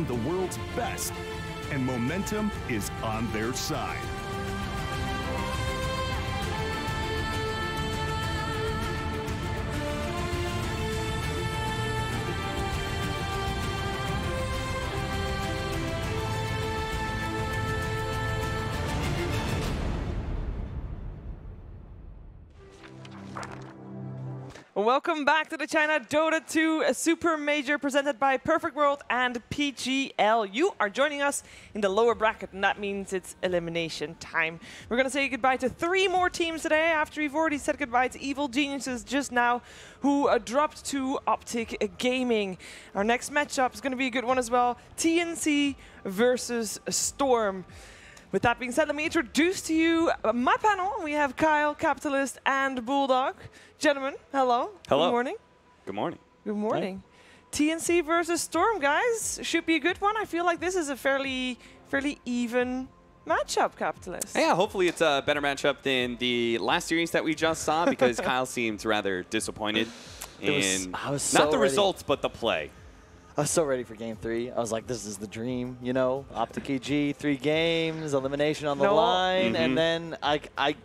around the world's best, and momentum is on their side. Welcome back to the China Dota2 Supermajor presented by Perfect World and PGL. You are joining us in the lower bracket, and that means it's elimination time. We're going to say goodbye to 3 more teams today after we've already said goodbye to Evil Geniuses just now, who dropped to Optic Gaming. Our next matchup is going to be a good one as well. TNC versus Storm. With that being said, let me introduce to you my panel. We have Kyle, Capitalist, and Bulldog. Gentlemen, hello. Hello. Good morning. Good morning. Good morning. Hi. TNC versus Storm, guys. Should be a good one. I feel like this is a fairly even matchup, Capitalist. Yeah, hopefully it's a better matchup than the last series that we just saw, because Kyle seemed rather disappointed in not the results, but the play. I was so ready for Game 3. I was like, this is the dream, you know? Optic EG, 3 games, elimination on the line. And then I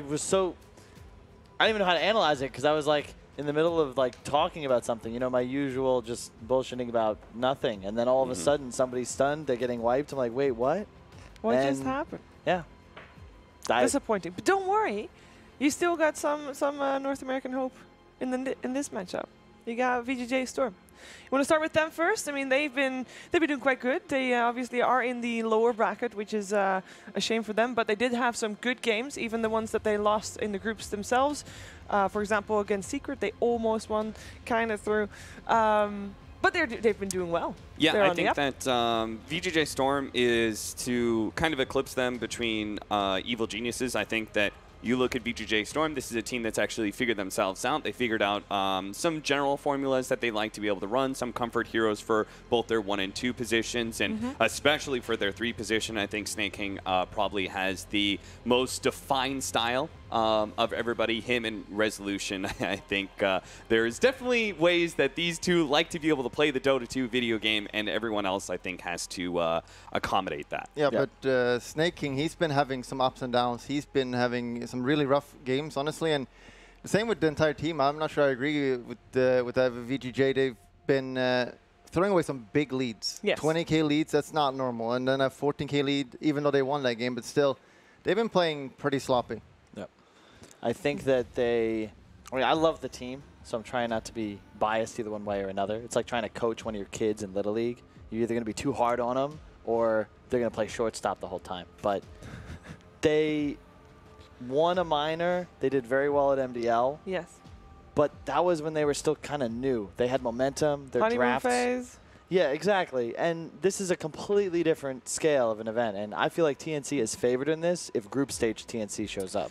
was so... I didn't even know how to analyze it, because I was like in the middle of like talking about something, you know, my usual just bullshitting about nothing. And then all of a sudden somebody's stunned, they're getting wiped. I'm like, wait, what? What just happened? Yeah. Disappointing. But don't worry. You still got some North American hope in this matchup. You got VGJ.Storm. You want to start with them first? I mean, they've been doing quite good. They obviously are in the lower bracket, which is a shame for them. But they did have some good games, even the ones that they lost in the groups themselves. For example, against Secret, they almost won, kind of through. But they've been doing well. Yeah, I think that VGJ.Storm is to kind of eclipse them between Evil Geniuses. I think that you look at VGJ.Storm, this is a team that's actually figured themselves out. They figured out some general formulas that they like to be able to run, some comfort heroes for both their 1 and 2 positions, and especially for their 3 position. I think Snake King probably has the most defined style of everybody, him and Resolution. I think there's definitely ways that these two like to be able to play the Dota 2 video game, and everyone else, I think, has to accommodate that. Yeah, but Snake King, he's been having some ups and downs. He's been having some really rough games, honestly, and the same with the entire team. I'm not sure I agree with VGJ. They've been throwing away some big leads. Yes. 20K leads, that's not normal. And then a 14K lead, even though they won that game, but still, they've been playing pretty sloppy. Yep. I think that I love the team, so I'm trying not to be biased either one way or another. It's like trying to coach one of your kids in Little League. You're either going to be too hard on them, or they're going to play shortstop the whole time. But they won a minor. They did very well at MDL. Yes. But that was when they were still kind of new. They had momentum. Their drafts. Phase. Yeah, exactly. And this is a completely different scale of an event. And I feel like TNC is favored in this if group stage TNC shows up.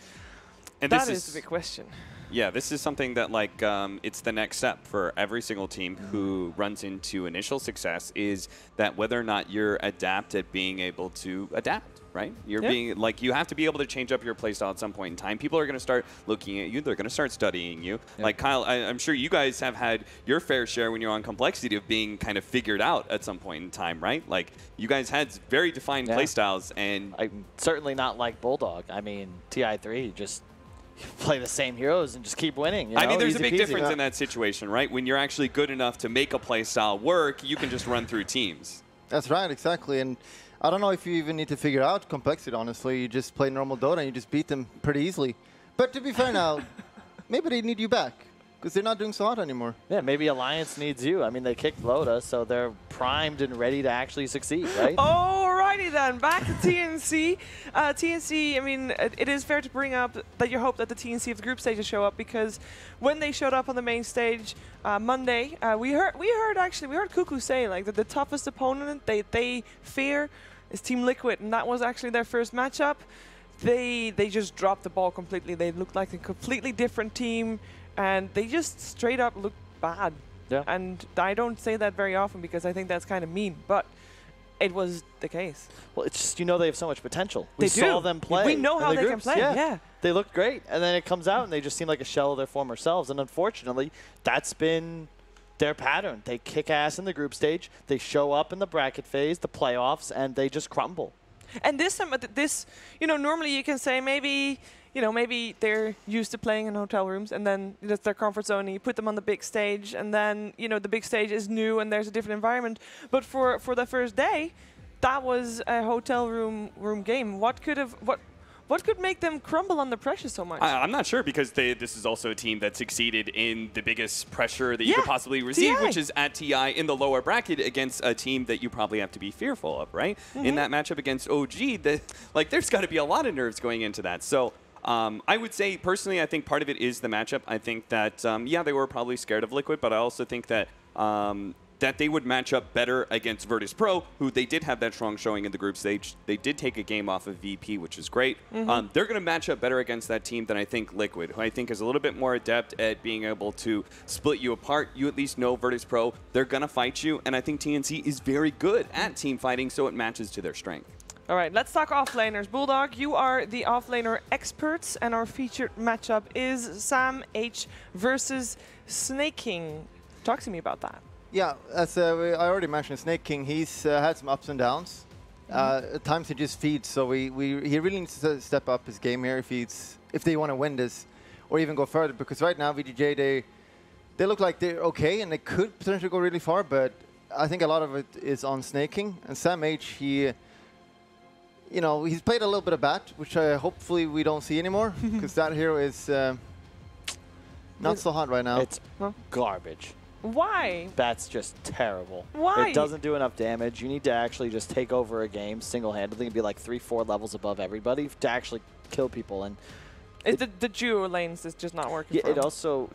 And that is the big question. Yeah, this is something that, like, it's the next step for every single team who runs into initial success, is that whether or not you're adept at being able to adapt. Right? You're being like, you have to be able to change up your playstyle at some point in time. People are going to start looking at you. They're going to start studying you. Like Kyle, I'm sure you guys have had your fair share when you're on Complexity of being kind of figured out at some point in time, right? Like, you guys had very defined playstyles, and I'm certainly not like Bulldog. I mean, TI3 just play the same heroes and just keep winning. You know? I mean, there's a Easy big peasy. difference in that situation, right? When you're actually good enough to make a playstyle work, you can just run through teams. That's right, exactly. And I don't know if you even need to figure out Complexity, honestly. You just play normal Dota and you just beat them pretty easily. But to be fair now, maybe they need you back, because they're not doing so hot anymore. Yeah, maybe Alliance needs you. I mean, they kicked Loda, so they're primed and ready to actually succeed, right? Alrighty then, back to TNC. TNC, I mean, it is fair to bring up that you hope that the TNC of the group stages show up, because when they showed up on the main stage Monday, we heard Cuckoo say like that the toughest opponent they fear is Team Liquid, and that was actually their first matchup. They just dropped the ball completely. They looked like a completely different team, and they just straight up looked bad. Yeah. And I don't say that very often because I think that's kind of mean, but it was the case. Well, it's just, you know, they have so much potential. They We saw them play. We know in how the they groups. can play. Yeah. They looked great, and then it comes out, and they just seem like a shell of their former selves. And unfortunately, that's been their pattern. They kick ass in the group stage, they show up in the bracket phase, the playoffs, and they just crumble. And this time, normally you can say maybe they're used to playing in hotel rooms, and then that's their comfort zone, and you put them on the big stage, and then the big stage is new and there's a different environment. But for the first day, that was a hotel room game. What could make them crumble under pressure so much? I'm not sure, because this is also a team that succeeded in the biggest pressure that you could possibly receive, which is at TI in the lower bracket against a team that you probably have to be fearful of, right? In that matchup against OG, there's got to be a lot of nerves going into that. So I would say, personally, I think part of it is the matchup. I think that, they were probably scared of Liquid, but I also think that that they would match up better against Virtus Pro, who they did have that strong showing in the group stage. They did take a game off of VP, which is great. They're going to match up better against that team than I think Liquid, who I think is a little bit more adept at being able to split you apart. You at least know Virtus Pro, they're going to fight you, and I think TNC is very good at team fighting, so it matches to their strength. All right, let's talk offlaners. Bulldog, you are the offlaner experts, and our featured matchup is Sam H versus Snake King. Talk to me about that. Yeah, as I already mentioned, Snake King, he's had some ups and downs. At times he just feeds, so he really needs to step up his game here if they want to win this, or even go further. Because right now VGJ, they look like they're okay, and they could potentially go really far, but I think a lot of it is on Snake King. And Sam H, he's played a little bit of bat, which hopefully we don't see anymore, because that hero is not so hot right now. It's garbage. Why? That's just terrible. Why? It doesn't do enough damage. You need to actually just take over a game single-handedly and be like 3-4 levels above everybody to actually kill people. And the duo lanes is just not working for it him. also,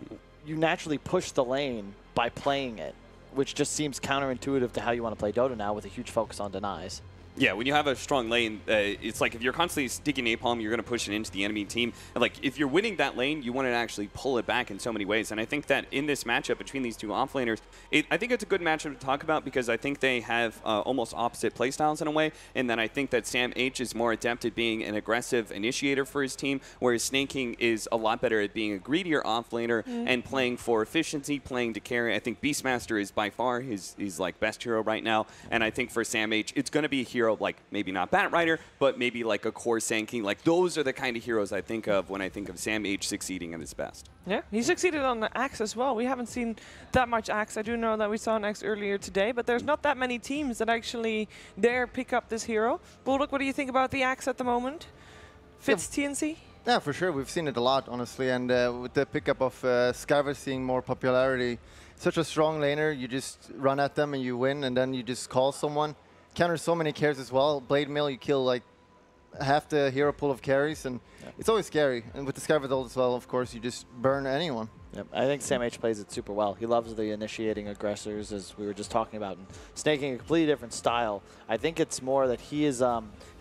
you naturally push the lane by playing it, which just seems counterintuitive to how you want to play Dota now with a huge focus on denies. Yeah, when you have a strong lane, it's like if you're constantly sticking napalm, you're going to push it into the enemy team. And like if you're winning that lane, you want to actually pull it back in so many ways. And I think that in this matchup between these two offlaners, I think it's a good matchup to talk about, because I think they have almost opposite playstyles in a way. And then I think that Sam H is more adept at being an aggressive initiator for his team, whereas Snake King is a lot better at being a greedier offlaner and playing for efficiency, playing to carry. I think Beastmaster is by far his like best hero right now. And I think for Sam H, it's going to be a hero like maybe not Batrider, but maybe like a core Sand King. Like those are the kind of heroes I think of when I think of Sam H succeeding at his best. Yeah, he succeeded on the Axe as well. We haven't seen that much Axe. I do know that we saw an Axe earlier today, but there's not that many teams that actually dare pick up this hero. Bulldog, what do you think about the Axe at the moment? Fits TNC? Yeah, for sure. We've seen it a lot, honestly. And with the pickup of Skyver seeing more popularity, such a strong laner, you just run at them and you win, and then you just call someone. Counters so many carries as well. Blade Mill, you kill like half the hero pool of carries, and it's always scary. And with the Skyver ult as well, of course, you just burn anyone. Yep. I think Sam H plays it super well. He loves the initiating aggressors, as we were just talking about, and snaking a completely different style. I think it's more that he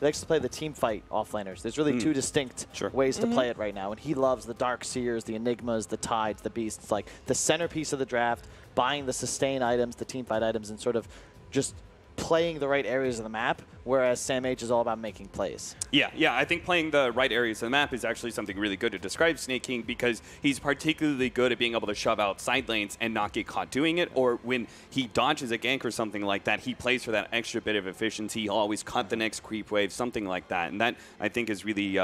likes to play the team fight offlaners. There's really two distinct ways to play it right now, and he loves the Dark Seers, the Enigmas, the Tides, the Beasts. It's like the centerpiece of the draft, buying the sustain items, the team fight items, and sort of just playing the right areas of the map, whereas Sam H is all about making plays. Yeah, I think playing the right areas of the map is actually something really good to describe Snake King, because he's particularly good at being able to shove out side lanes and not get caught doing it, or when he dodges a gank or something like that, he plays for that extra bit of efficiency. He'll always cut the next creep wave, something like that, and that, I think, is really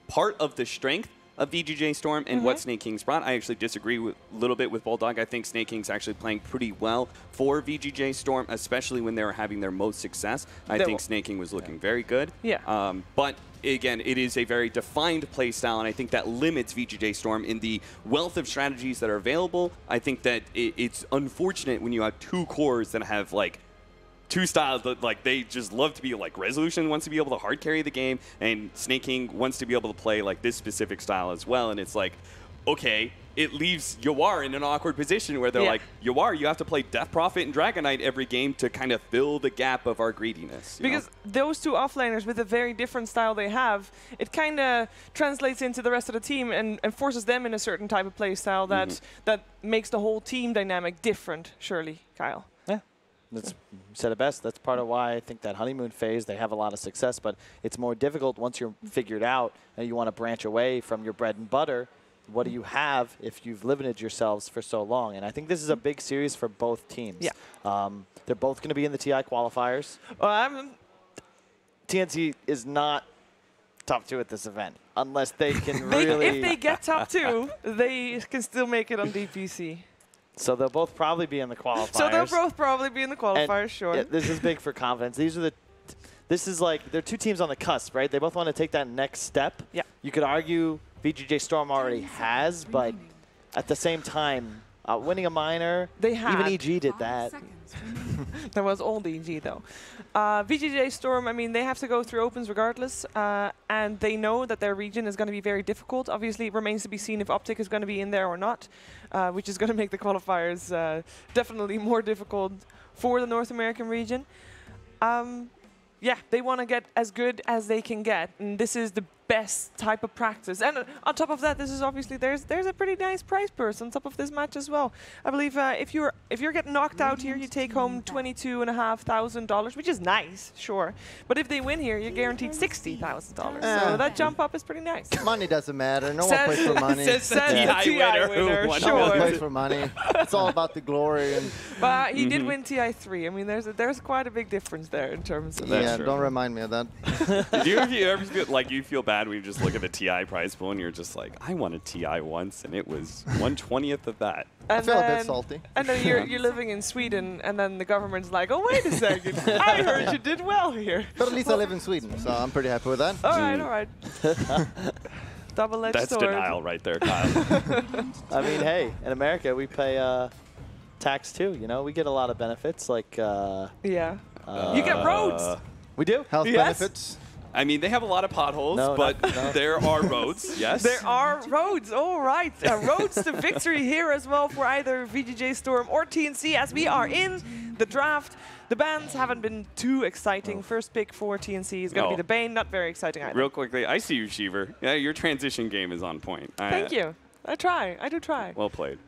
part of the strength of VGJ.Storm and what Snake King's brought. I actually disagree a little bit with Bulldog. I think Snake King's actually playing pretty well for VGJ.Storm, especially when they were having their most success. I think Snake King was looking very good. Yeah. But again, it is a very defined play style, and I think that limits VGJ.Storm in the wealth of strategies that are available. I think that it's unfortunate when you have two cores that have like two styles that like they just love to be like Resolution wants to be able to hard carry the game, and Snake King wants to be able to play like this specific style as well. And it's like, okay, it leaves Yawar in an awkward position where they're like, Yawar, you have to play Death Prophet and Dragon Knight every game to kind of fill the gap of our greediness. Because those two offlaners with a very different style they have, it kind of translates into the rest of the team and forces them in a certain type of play style that makes the whole team dynamic different, surely, Kyle. That's said it best. That's part of why I think that honeymoon phase, they have a lot of success, but it's more difficult once you're figured out and you want to branch away from your bread and butter. what do you have if you've limited yourselves for so long? And I think this is a big series for both teams. Yeah. They're both going to be in the TI qualifiers. TNC is not top 2 at this event unless they can really... If they get top 2, they can still make it on DPC. So they'll both probably be in the qualifiers. So they'll both probably be in the qualifiers, sure. Yeah, this is big for confidence. This is like, they're 2 teams on the cusp, right? They both want to take that next step. Yeah. You could argue VGJ.Storm already has, but at the same time, winning a minor, even EG did that. That was old EG, though. VGJ.Storm, I mean, they have to go through opens regardless, and they know that their region is going to be very difficult. Obviously, it remains to be seen if Optic is going to be in there or not, which is going to make the qualifiers definitely more difficult for the North American region. Yeah, they want to get as good as they can get, and this is the best type of practice. And on top of that, this is obviously there's a pretty nice prize purse on top of this match as well. I believe if you're getting knocked out here, you take home $22,500, which is nice, sure. But if they win here, you're guaranteed $60,000. So that jump up is pretty nice. Money doesn't matter. No one plays for money. Says the TI winner, No sure. one plays for money. It's all about the glory. And But he did win TI 3. I mean, there's quite a big difference there in terms of yeah, don't remind me of that. Do you ever feel like you feel bad when you just look at the TI prize pool and you're just like, I won a TI once and it was 1/20th of that. I feel a bit salty. And then you're living in Sweden, and then the government's like, oh, wait a second, I heard you did well here. But at least I live in Sweden, so I'm pretty happy with that. All right. Double-edged That's sword. denial right there, Kyle. I mean, hey, in America, we pay tax too, you know? We get a lot of benefits, like... Yeah. You get roads. We do? Health benefits. I mean, they have a lot of potholes, but there are roads, yes. There are roads, all right. Roads to victory here as well for either VGJ.Storm or TNC as we are in the draft. The bans haven't been too exciting. First pick for TNC is going to be the Bane. Not very exciting either. Real quickly, I see you, Shiver. Yeah, your transition game is on point. Thank you. I try. I do try. Well played.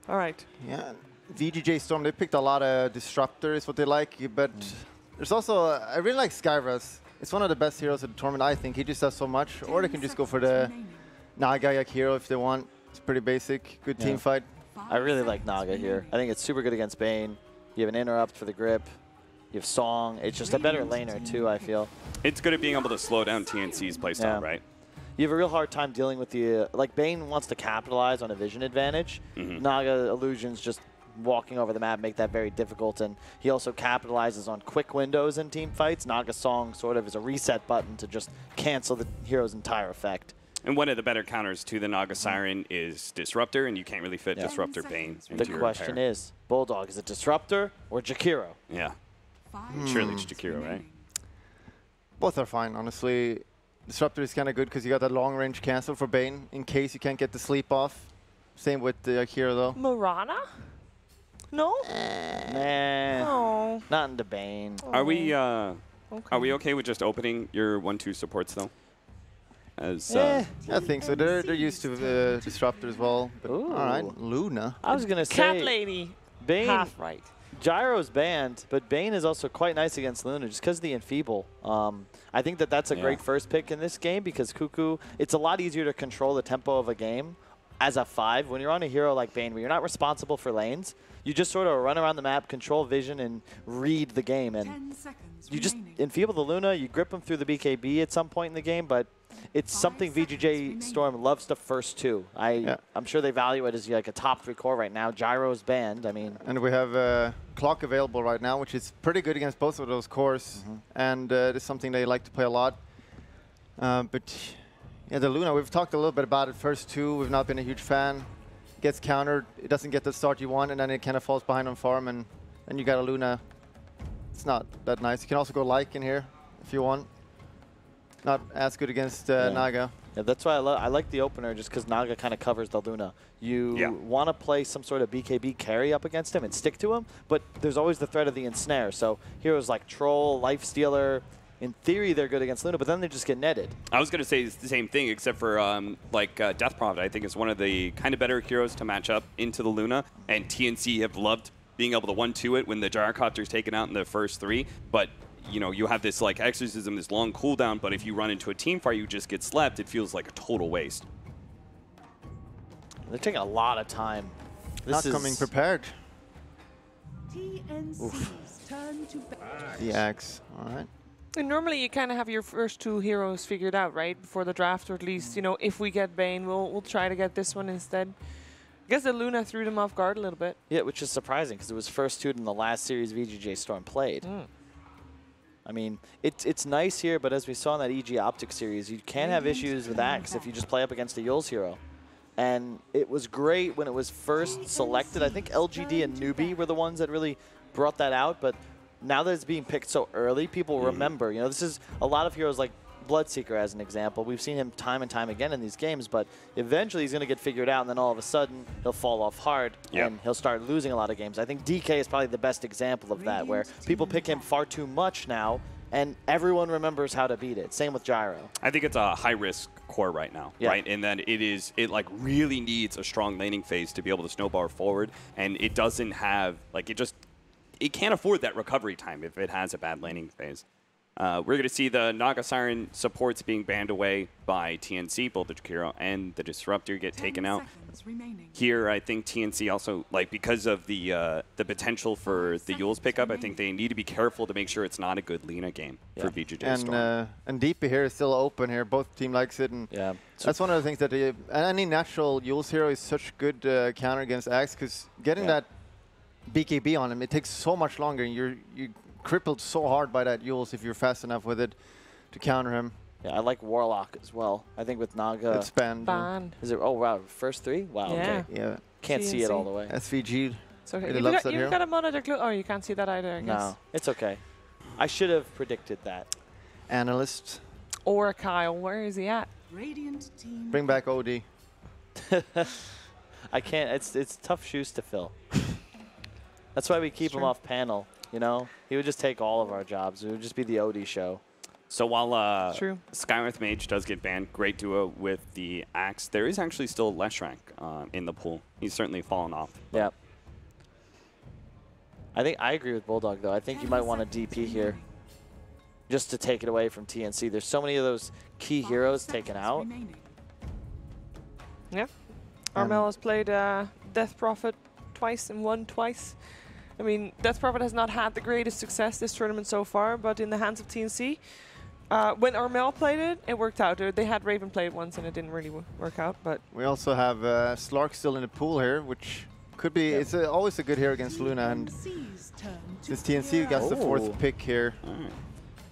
All right. Yeah, VGJ.Storm, they picked a lot of disruptors, what they like, but there's also, I really like Skyras. It's one of the best heroes of the tournament, I think. He just does so much. Or they can just go for the Naga hero if they want. It's pretty basic, good team fight. I really like Naga here. I think it's super good against Bane. You have an interrupt for the grip. You have Song. It's just a better laner, too, I feel. It's good at being able to slow down TNC's playstyle, right? You have a real hard time dealing with the... like, Bane wants to capitalize on a vision advantage. Naga Illusion's just walking over the map, make that very difficult, and he also capitalizes on quick windows in team fights. Naga Song sort of is a reset button to just cancel the hero's entire effect. And one of the better counters to the Naga Siren is Disruptor, and you can't really fit Disruptor Bane into your The question is, Bulldog, is it Disruptor or Jakiro? Yeah. Surely it's Jakiro, right? Both are fine, honestly. Disruptor is kind of good because you got that long-range cancel for Bane in case you can't get the sleep off. Same with the hero, though. Morana? No? Nah. Oh. Not into Bane. Are we okay with just opening your 1-2 supports, though? As I think so. They're used to Disruptor as well. But all right, Luna. I was going to say... Cat Lady. Bane. Half right. Gyro's banned, but Bane is also quite nice against Luna just because of the Enfeeble. I think that that's a great first pick in this game because Cuckoo, it's a lot easier to control the tempo of a game as a 5. When you're on a hero like Bane, where you're not responsible for lanes, you just sort of run around the map, control vision, and read the game. And you just Enfeeble the Luna, you grip him through the BKB at some point in the game, but it's something VGJ.Storm loves to first to. I'm sure they value it as like a top 3 core right now. Gyro's banned, I mean. And we have Clock available right now, which is pretty good against both of those cores. And it's something they like to play a lot. But yeah, the Luna, we've talked a little bit about it first too. We've not been a huge fan. Gets countered, it doesn't get the start you want, and then it kind of falls behind on farm, and then you got a Luna. It's not that nice. You can also go Lycan here if you want. Not as good against Naga. Yeah, that's why I like the opener, just because Naga kind of covers the Luna. You want to play some sort of BKB carry up against him and stick to him, but there's always the threat of the ensnare. So heroes like Troll, Lifestealer, in theory, they're good against Luna, but then they just get netted. I was going to say it's the same thing, except for Death Prophet. I think is one of the kind of better heroes to match up into the Luna, and TNC have loved being able to 1-2 it when the Gyrocopter's taken out in the first 3. But you know, you have this like exorcism, this long cooldown, but if you run into a team fight, you just get slept. It feels like a total waste. They're taking a lot of time. Not coming prepared. TNC's turn to The Axe. All right. And normally you kind of have your first 2 heroes figured out, right? Before the draft, or at least, you know, if we get Bane, we'll try to get this one instead. I guess the Luna threw them off guard a little bit. Yeah, which is surprising because it was first 2 in the last series VGJ.Storm played. I mean, it's nice here, but as we saw in that EG Optic series, you can have issues with Axe if you just play up against a Yule's hero. And it was great when it was first selected. I think LGD and Newbie were the ones that really brought that out, but now that it's being picked so early, people remember. You know, this is a lot of heroes like Bloodseeker as an example. We've seen him time and time again in these games, but eventually he's going to get figured out, and then all of a sudden he'll fall off hard, and he'll start losing a lot of games. I think DK is probably the best example of that, where people pick him far too much now, and everyone remembers how to beat it. Same with Gyro. I think it's a high-risk core right now, right? And then it like really needs a strong laning phase to be able to snowball forward, and it doesn't have, like, it can't afford that recovery time if it has a bad laning phase. We're going to see the Naga Siren supports being banned away by TNC. Both the Jakiro and the Disruptor get taken out. Here, I think TNC also, like, because of the potential for the Yule's pickup, I think they need to be careful to make sure it's not a good Lina game for VGJ.Storm. And DP here is still open here. Both team likes it, and that's one of the things that any natural Yule's hero is such good counter against Axe, because getting that BKB on him, it takes so much longer, and you're crippled so hard by that Yule's if you're fast enough with it to counter him. Yeah, I like Warlock as well. I think with Naga. It's banned. Is it? Oh wow, first 3? Wow. Yeah. Okay. Yeah. Can't see it all the way. SVG. It's okay. Really loves that hero. You've got a monitor clue. Oh, you can't see that either, I guess. No, it's okay. I should have predicted that. Analyst. Or Kyle, where is he at? Radiant team. Bring back OD. I can't. It's tough shoes to fill. That's why we keep him off panel. You know, he would just take all of our jobs. It would just be the OD show. So while Skywrath Mage does get banned, great duo with the Axe, there is actually still Leshrank in the pool. He's certainly fallen off. Yeah. I think I agree with Bulldog, though. I think you might want a DP here just to take it away from TNC. There's so many of those key heroes taken out. Yeah. Armel has played Death Prophet twice and won twice. I mean, Death Prophet has not had the greatest success this tournament so far, but in the hands of TNC, when Armel played it, it worked out. They had Raven play it once, and it didn't really work out. But we also have Slark still in the pool here, which could be it's always a good hero against Luna. And this TNC got the 4th pick here.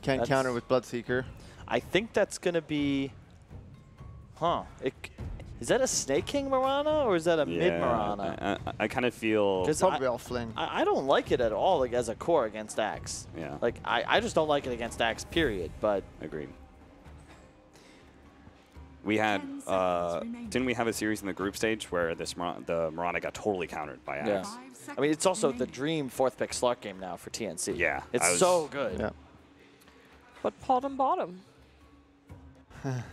Can't counter with Bloodseeker. I think that's going to be... Is that a Snake King Mirana or is that a mid Mirana? I kind of feel probably Offlaner. I don't like it at all, like as a core against Axe. Yeah. Like I just don't like it against Axe. Period. But agreed. We had didn't we have a series in the group stage where the Mirana got totally countered by Axe? Yeah. I mean, it's also the dream 4th pick Slark game now for TNC. Yeah. It's so good. Yeah. But bottom.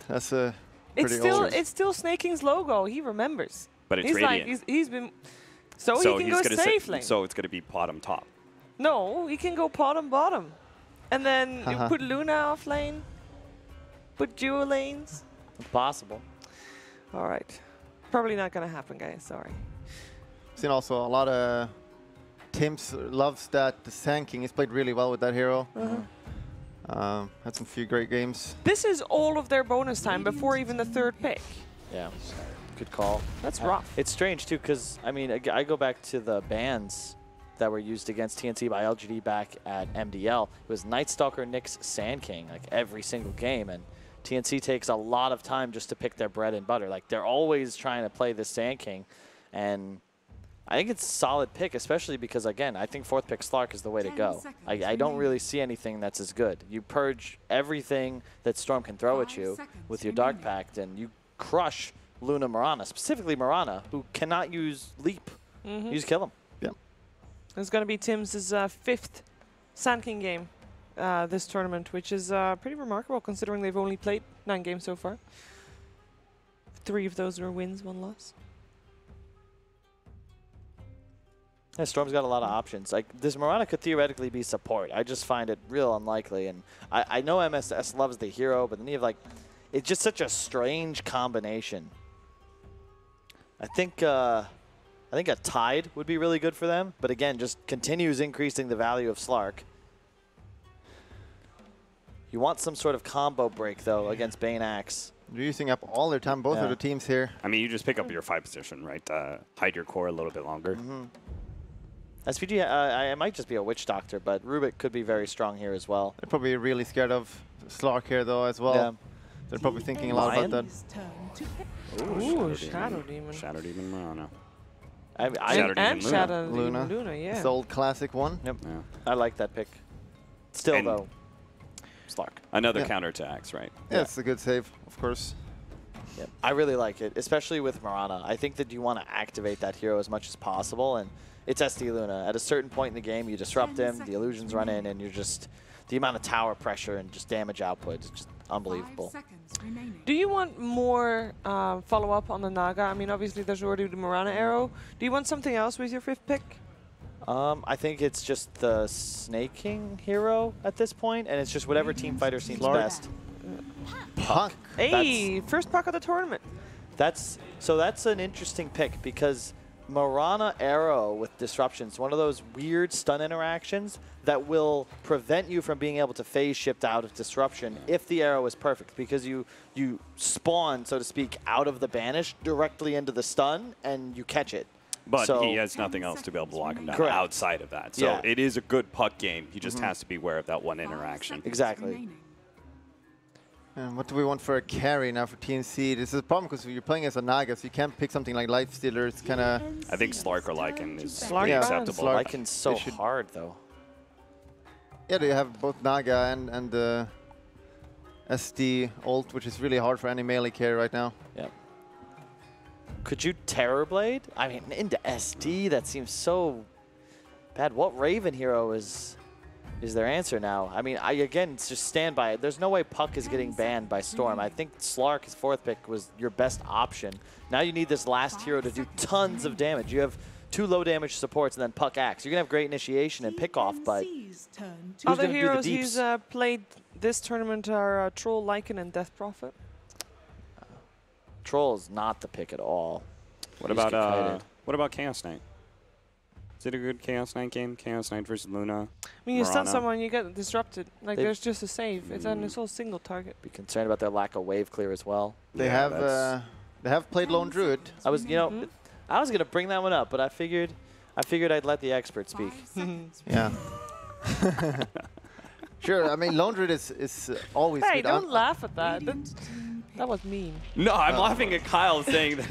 That's a. It's still Snake King's logo. He remembers. But it's he's Radiant. like he's been so he can go safe lane. So it's gonna be bottom top. No, he can go bottom, and then you put Luna off lane. Put dual lanes. It's possible. All right, probably not gonna happen, guys. Sorry. Seen also a lot of Tim's loves that the Sand King. He's played really well with that hero. Had some few great games. This is all of their bonus time before even the 3rd pick. Yeah, good call. That's rough. It's strange, too, because, I mean, I go back to the bans that were used against TNC by LGD back at MDL. It was Night Stalker, Nyx, Sand King, like every single game. And TNC takes a lot of time just to pick their bread and butter. Like, they're always trying to play this Sand King. And I think it's a solid pick, especially because, again, I think 4th pick Slark is the way to go. I don't really see anything that's as good. You purge everything that Storm can throw at you with your Dark Pact, and you crush Luna Mirana, specifically Mirana, who cannot use Leap. You just kill him. Yeah. It's going to be Tim's 5th Sand King game this tournament, which is pretty remarkable considering they've only played 9 games so far. 3 of those were wins, 1 loss. Yeah, Storm's got a lot of options. Like, this Mirana could theoretically be support. I just find it real unlikely. And I know MSS loves the hero, but then you have, like, it's just such a strange combination. I think a Tide would be really good for them, but again, just continues increasing the value of Slark. You want some sort of combo break, though, against Bane Axe. They're using up all their time, both of the teams here. I mean, you just pick up your 5 position, right? Hide your core a little bit longer. SVG, I might just be a Witch Doctor, but Rubik could be very strong here as well. They're probably really scared of Slark here, though, as well. Yeah. They're probably thinking a lot about that. It's turn to pick. Ooh, Shadow Demon. Shadow Demon Marana. And Demon Shadow Luna. Demon Luna, yeah. It's the old classic one. Yep. Yeah. I like that pick. Still, And though, Slark. Another Yeah. counter to Axe, right? Yeah, it's a good save, of course. Yep. I really like it, especially with Marana. I think that you want to activate that hero as much as possible, and it's SD Luna. At a certain point in the game, you disrupt him, the illusions run in, and you're just the amount of tower pressure and just damage output is just unbelievable. 5 seconds remaining. Do you want more follow-up on the Naga? I mean, obviously there's already the Marana arrow. Do you want something else with your 5th pick? I think it's just the Snake King hero at this point, and it's just whatever team fighter seems Slark. best. Puck. Hey, first puck of the tournament. That's an interesting pick because Marana Arrow with Disruption is one of those weird stun interactions that will prevent you from being able to phase shift out of Disruption if the arrow is perfect, because you spawn, so to speak, out of the banish directly into the stun and you catch it. But So- he has nothing else to be able to lock him down Correct. outside of that. So Yeah. it is a good puck game. He just has to be aware of that one interaction. Exactly. And what do we want for a carry now for TNC? This is a problem because you're playing as a Naga, so you can't pick something like Lifestealer. It's kind of... I think Slark or Lycan is Slark pretty Yeah, acceptable. Slark. Lycan's so should- hard, though. Yeah, they have both Naga and SD ult, which is really hard for any melee carry right now. Yep. Could you Terrorblade? I mean, into SD, that seems so bad. What Raven hero is their answer now? I mean, again, just stand by it. There's no way Puck is getting banned by Storm. I think Slark, his 4th pick, was your best option. Now you need this last hero to do tons of damage. You have 2 low damage supports and then Puck Axe. You're going to have great initiation and pick off, but TNC's turn to Who's Other gonna do the heroes deeps? he's played this tournament are Troll, Lycan, and Death Prophet. Troll is not the pick at all. What He's about confided. what about Chaos Knight? Is it a good Chaos Knight game? Chaos Knight versus Luna. When you stun Marana. someone, you get disrupted. Like, They- there's just a save. It's a single target. Be concerned about their lack of wave clear as well. They Yeah, that's- have played Lone Druid. I was, I was gonna bring that one up, but I figured I'd let the expert speak. 5 seconds Yeah. Sure, I mean, Lone Druid is always Hey, good. don't laugh at that. Radiant team pick. That was mean. No, I'm laughing at Kyle saying that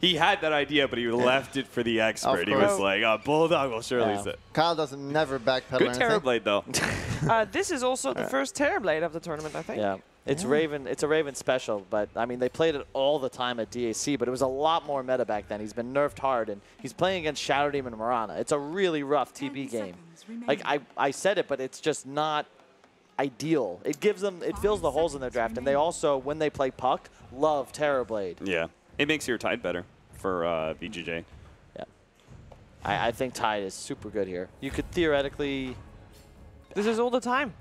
he had that idea, but he left it for the expert. He was course. like, Bulldog will surely Yeah. sit. Kyle doesn't never backpedal Good or anything. Terrorblade, though. This is also the first Terrorblade of the tournament, I think. Yeah. It's Raven. It's a Raven special, but I mean they played it all the time at DAC, but it was a lot more meta back then. He's been nerfed hard, and he's playing against Shadow Demon and Marana. It's a really rough 10 TP game. seconds remaining. Like I said it, but it's just not ideal. It gives them, it fills the holes in their draft, and they also, when they play Puck, love Terrorblade. Yeah. It makes your Tide better for VGJ. Yeah. I think Tide is super good here. You could theoretically. This is all the time.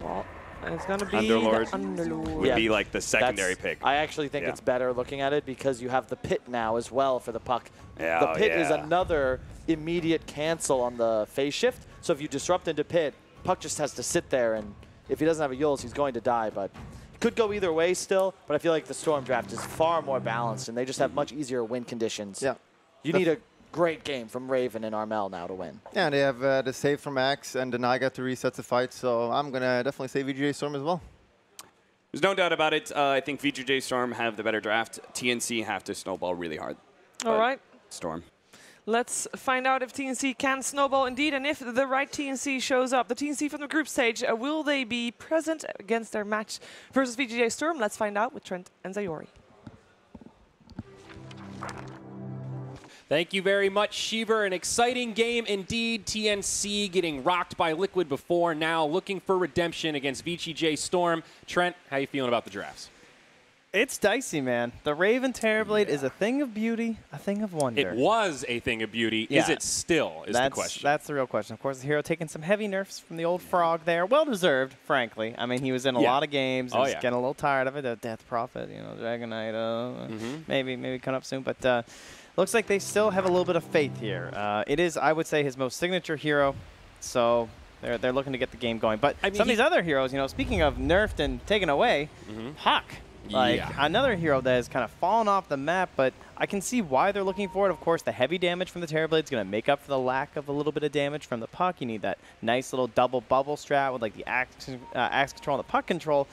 Well, and it's going to be Underlord. the Underlord. Would Yeah. be like the secondary That's- pick. I actually think Yeah. it's better looking at it because you have the pit now as well for the Puck. Yeah, The oh, pit is yeah. another immediate cancel on the phase shift. So if you disrupt into pit, Puck just has to sit there, and if he doesn't have a Yules, he's going to die. But it could go either way still, but I feel like the Storm draft is far more balanced, and they just have much easier win conditions. Yeah. You need a great game from Raven and Armel now to win. Yeah, and they have the save from Axe and the Naga to reset the fight, so I'm going to definitely say VGJ.Storm as well. There's no doubt about it. I think VGJ.Storm have the better draft. TNC have to snowball really hard. All But right. Storm. Let's find out if TNC can snowball indeed, and if the right TNC shows up. The TNC from the group stage, will they be present against their match versus VGJ.Storm? Let's find out with Trent and Zayori. Thank you very much, Sheever. An exciting game indeed. TNC getting rocked by Liquid before, now looking for redemption against VGJ.Storm. Trent, how you feeling about the drafts? It's dicey, man. The Raven Terrorblade is a thing of beauty, a thing of wonder. It was a thing of beauty. Yeah. Is it still, is the question. That's the real question. Of course, the hero taking some heavy nerfs from the old frog there. Well-deserved, frankly. I mean, he was in a lot of games. Oh, He's getting a little tired of it. The Death Prophet, you know, Dragonite, maybe come up soon. But looks like they still have a little bit of faith here. It is, I would say, his most signature hero. So they're looking to get the game going. But some of these other heroes, you know, speaking of nerfed and taken away, Puck. Like, another hero that has kind of fallen off the map, but I can see why they're looking for it. Of course, the heavy damage from the Terrorblade is going to make up for the lack of a little bit of damage from the Puck. You need that nice little double bubble strat with, like, the axe control and the Puck control.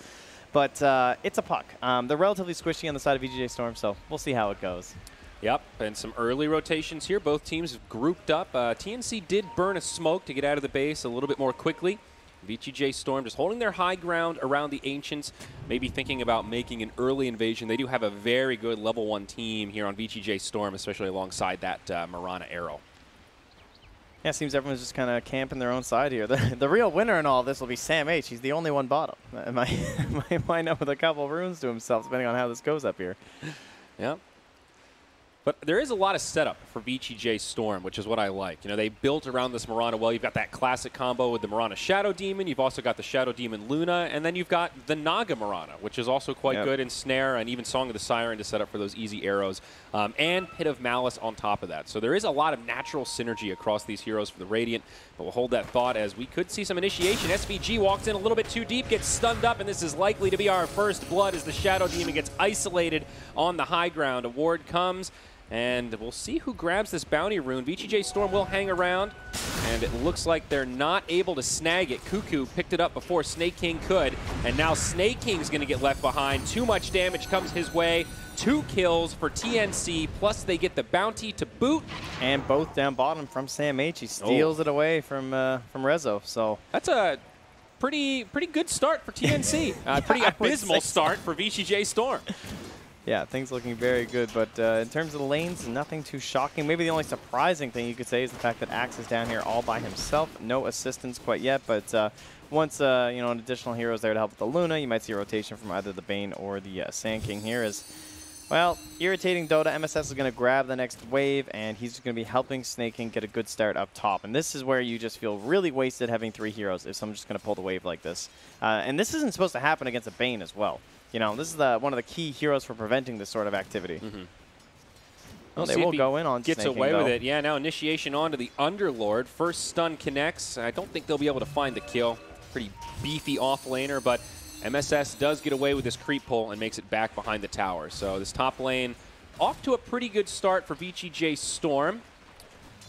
But it's a Puck. They're relatively squishy on the side of VGJ.Storm, so we'll see how it goes. Yep, and some early rotations here. Both teams have grouped up. TNC did burn a smoke to get out of the base a little bit more quickly. VGJ.Storm just holding their high ground around the Ancients, maybe thinking about making an early invasion. They do have a very good level 1 team here on VGJ.Storm, especially alongside that Marana Arrow. Yeah, it seems everyone's just kind of camping their own side here. The real winner in all this will be Sam H. He's the only one bottom. Might wind up with a couple runes to himself, depending on how this goes up here. Yep. But there is a lot of setup for VGJ.Storm, which is what I like. You know, they built around this Marana well. You've got that classic combo with the Marana Shadow Demon. You've also got the Shadow Demon Luna. And then you've got the Naga Marana, which is also quite good in Snare, and even Song of the Siren to set up for those easy arrows. And Pit of Malice on top of that. So there is a lot of natural synergy across these heroes for the Radiant. But we'll hold that thought as we could see some initiation. SVG walks in a little bit too deep, gets stunned up, and this is likely to be our first blood as the Shadow Demon gets isolated on the high ground. A ward comes. And we'll see who grabs this bounty rune. VGJ.Storm will hang around, and it looks like they're not able to snag it. Cuckoo picked it up before Snake King could, and now Snake King's going to get left behind. Too much damage comes his way. 2 kills for TNC, plus they get the bounty to boot. And both down bottom from Sam H. He steals it away from Rezo. So that's a pretty good start for TNC. Pretty abysmal start for VGJ.Storm. Yeah, things looking very good, but in terms of the lanes, nothing too shocking. Maybe the only surprising thing you could say is the fact that Axe is down here all by himself. No assistance quite yet, but once you know, an additional hero is there to help with the Luna, you might see a rotation from either the Bane or the Sand King here. As well, irritating Dota, MSS is going to grab the next wave, and he's going to be helping Snake King get a good start up top. And this is where you just feel really wasted having 3 heroes if someone's just going to pull the wave like this. And this isn't supposed to happen against a Bane as well. You know, this is one of the key heroes for preventing this sort of activity. Well, they will go in on gets Snake away King, with it. Yeah, now initiation onto the Underlord. First stun connects. I don't think they'll be able to find the kill. Pretty beefy offlaner, but MSS does get away with this creep pull and makes it back behind the tower. So this top lane off to a pretty good start for VGJ.Storm.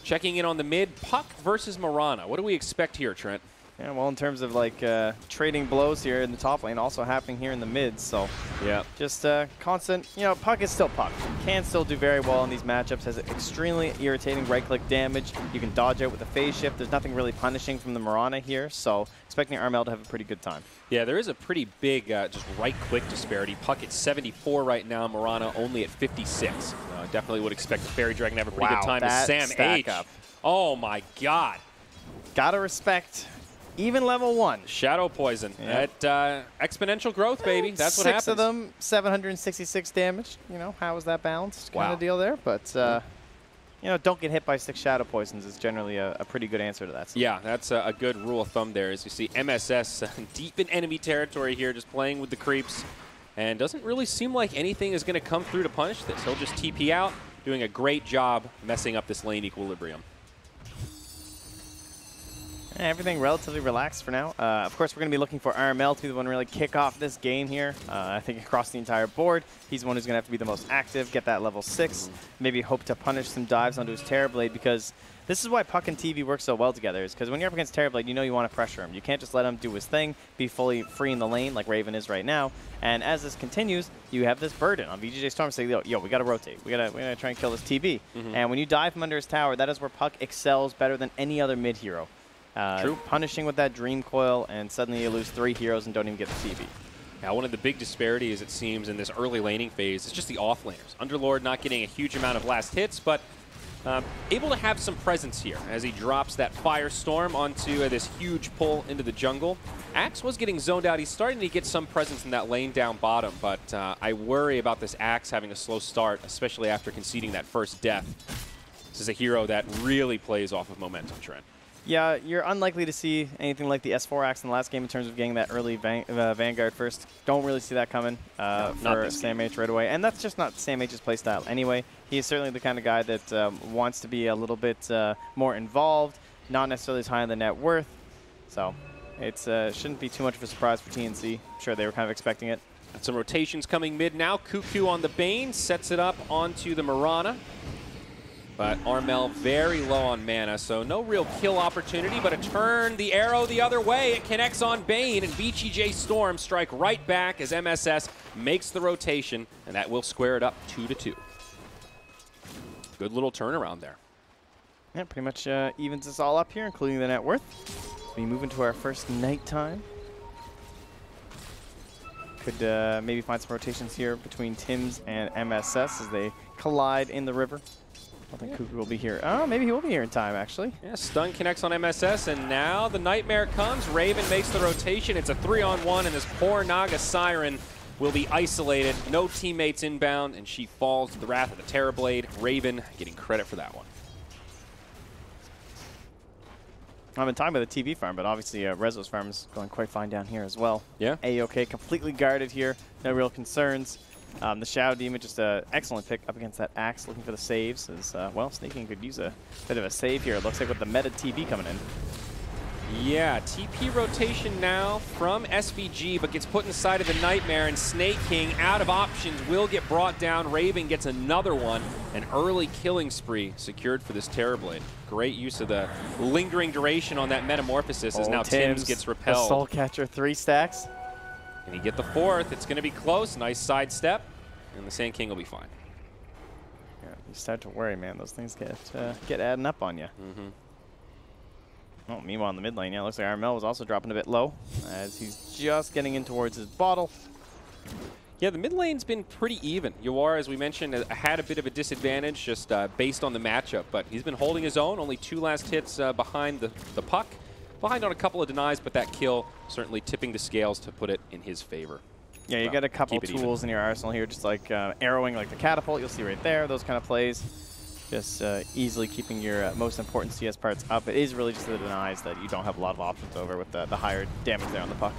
Checking in on the mid, Puck versus Marana. What do we expect here, Trent? Yeah, well, in terms of like trading blows here in the top lane, also happening here in the mid. So yeah, just constant. You know, Puck is still Puck. Can still do very well in these matchups. Has extremely irritating right-click damage. You can dodge out with a phase shift. There's nothing really punishing from the Marana here. So expecting Armel to have a pretty good time. Yeah, there is a pretty big just right-click disparity. Puck at 74 right now. Marana only at 56. Definitely would expect the Fairy Dragon to have a pretty good time. As Sam H. Up. Oh my God. Gotta respect. Even level 1. Shadow Poison. Yep. At exponential growth, baby. That's what happens. 6 of them, 766 damage. You know, how is that balanced kind of deal there? But, you know, don't get hit by 6 Shadow Poisons is generally a pretty good answer to that. Yeah, that's a good rule of thumb there. As you see, MSS deep in enemy territory here, just playing with the creeps. And doesn't really seem like anything is going to come through to punish this. He'll just TP out, doing a great job messing up this lane equilibrium. Everything relatively relaxed for now. Of course, we're going to be looking for RML to be the one to really kick off this game here. I think across the entire board, he's the one who's going to have to be the most active, get that level 6, maybe hope to punish some dives onto his Terrorblade, because this is why Puck and TV work so well together, is because when you're up against Terrorblade, you know you want to pressure him. You can't just let him do his thing, be fully free in the lane like Raven is right now. And as this continues, you have this burden on VGJ.Storm saying, yo, we got to rotate. We got to try and kill this TB. And when you dive from under his tower, that is where Puck excels better than any other mid hero. Punishing with that Dream Coil, and suddenly you lose 3 heroes and don't even get the TV. Now, one of the big disparities, it seems, in this early laning phase is just the offlaners. Underlord not getting a huge amount of last hits, but able to have some presence here as he drops that Firestorm onto this huge pull into the jungle. Axe was getting zoned out. He's starting to get some presence in that lane down bottom, but I worry about this Axe having a slow start, especially after conceding that first death. This is a hero that really plays off of momentum, Trent. Yeah, you're unlikely to see anything like the S4 Axe in the last game in terms of getting that early Vanguard first. Don't really see that coming for Sam H right away. And that's just not Sam H's playstyle anyway. He is certainly the kind of guy that wants to be a little bit more involved, not necessarily as high on the net worth. So it shouldn't be too much of a surprise for TNC. I'm sure they were kind of expecting it. Got some rotations coming mid now. Cuckoo on the Bane, sets it up onto the Mirana. But Armel very low on mana, so no real kill opportunity, but a turn, the arrow the other way. It connects on Bane, and VGJ.Storm strike right back as MSS makes the rotation, and that will square it up 2-2. Good little turnaround there. Yeah, pretty much evens us all up here, including the net worth. We move into our first nighttime. Could maybe find some rotations here between Tims and MSS as they collide in the river. I don't think Cuckoo will be here. Oh, maybe he will be here in time, actually. Yeah, stun connects on MSS, and now the Nightmare comes. Raven makes the rotation. It's a 3-on-1, and this poor Naga Siren will be isolated. No teammates inbound, and she falls to the wrath of the Terrorblade. Raven getting credit for that one. I'm in time with the TV farm, but obviously Rezo's farm is going quite fine down here as well. Yeah. A-OK, completely guarded here. No real concerns. The Shadow Demon, just an excellent pick up against that Axe, looking for the saves. As, well, Snaking could use a bit of a save here. It looks like with the meta TP coming in. Yeah, TP rotation now from SVG, but gets put inside of the Nightmare, and Snake King, out of options, will get brought down. Raven gets another one. An early killing spree secured for this Terrorblade. Great use of the lingering duration on that Metamorphosis as now Tims gets repelled. Soul Catcher 3 stacks. And you get the fourth. It's going to be close. Nice sidestep, and the Sand King will be fine. Yeah, you start to worry, man. Those things get adding up on you. Mm-hmm. Oh, meanwhile, in the mid lane, yeah, looks like Armel was also dropping a bit low as he's just getting in towards his bottle. Yeah, the mid lane's been pretty even. Yawar, as we mentioned, had a bit of a disadvantage just based on the matchup, but he's been holding his own. Only 2 last hits behind the puck. Behind on a couple of denies, but that kill certainly tipping the scales to put it in his favor. Yeah, you got a couple tools in your arsenal here, just like arrowing like the catapult. You'll see right there, those kind of plays. Just easily keeping your most important CS parts up. It is really just the denies that you don't have a lot of options over with the higher damage there on the puck.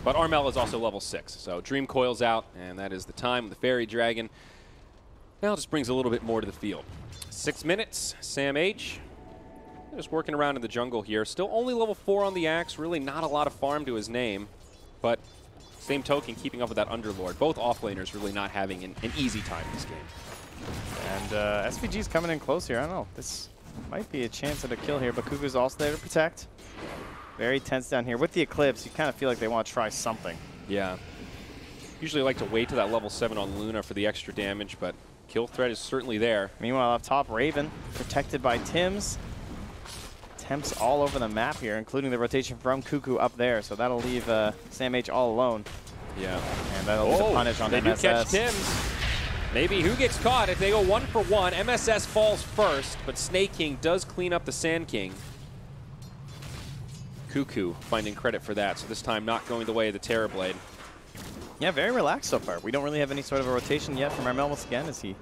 But Armel is also level 6, so Dream Coil's out, and that is the time with the Fairy Dragon. Now just brings a little bit more to the field. 6 minutes, Sam H. Just working around in the jungle here. Still only level 4 on the Axe. Really not a lot of farm to his name. But same token, keeping up with that Underlord. Both offlaners really not having an easy time in this game. And SVG's coming in close here. I don't know. This might be a chance at a kill here, but Cuckoo's also there to protect. Very tense down here. With the Eclipse, you kind of feel like they want to try something. Yeah. Usually like to wait to that level 7 on Luna for the extra damage, but kill threat is certainly there. Meanwhile, up top, Raven, protected by Tims. Temps all over the map here, including the rotation from Cuckoo up there, so that'll leave Sam H all alone. Yeah. And that'll be the punish on they MSS. do catch Tims. Maybe who gets caught if they go 1 for 1. MSS falls first, but Snake King does clean up the Sand King. Cuckoo finding credit for that, so this time not going the way of the Terrorblade. Yeah, very relaxed so far. We don't really have any sort of a rotation yet from Armel once again as he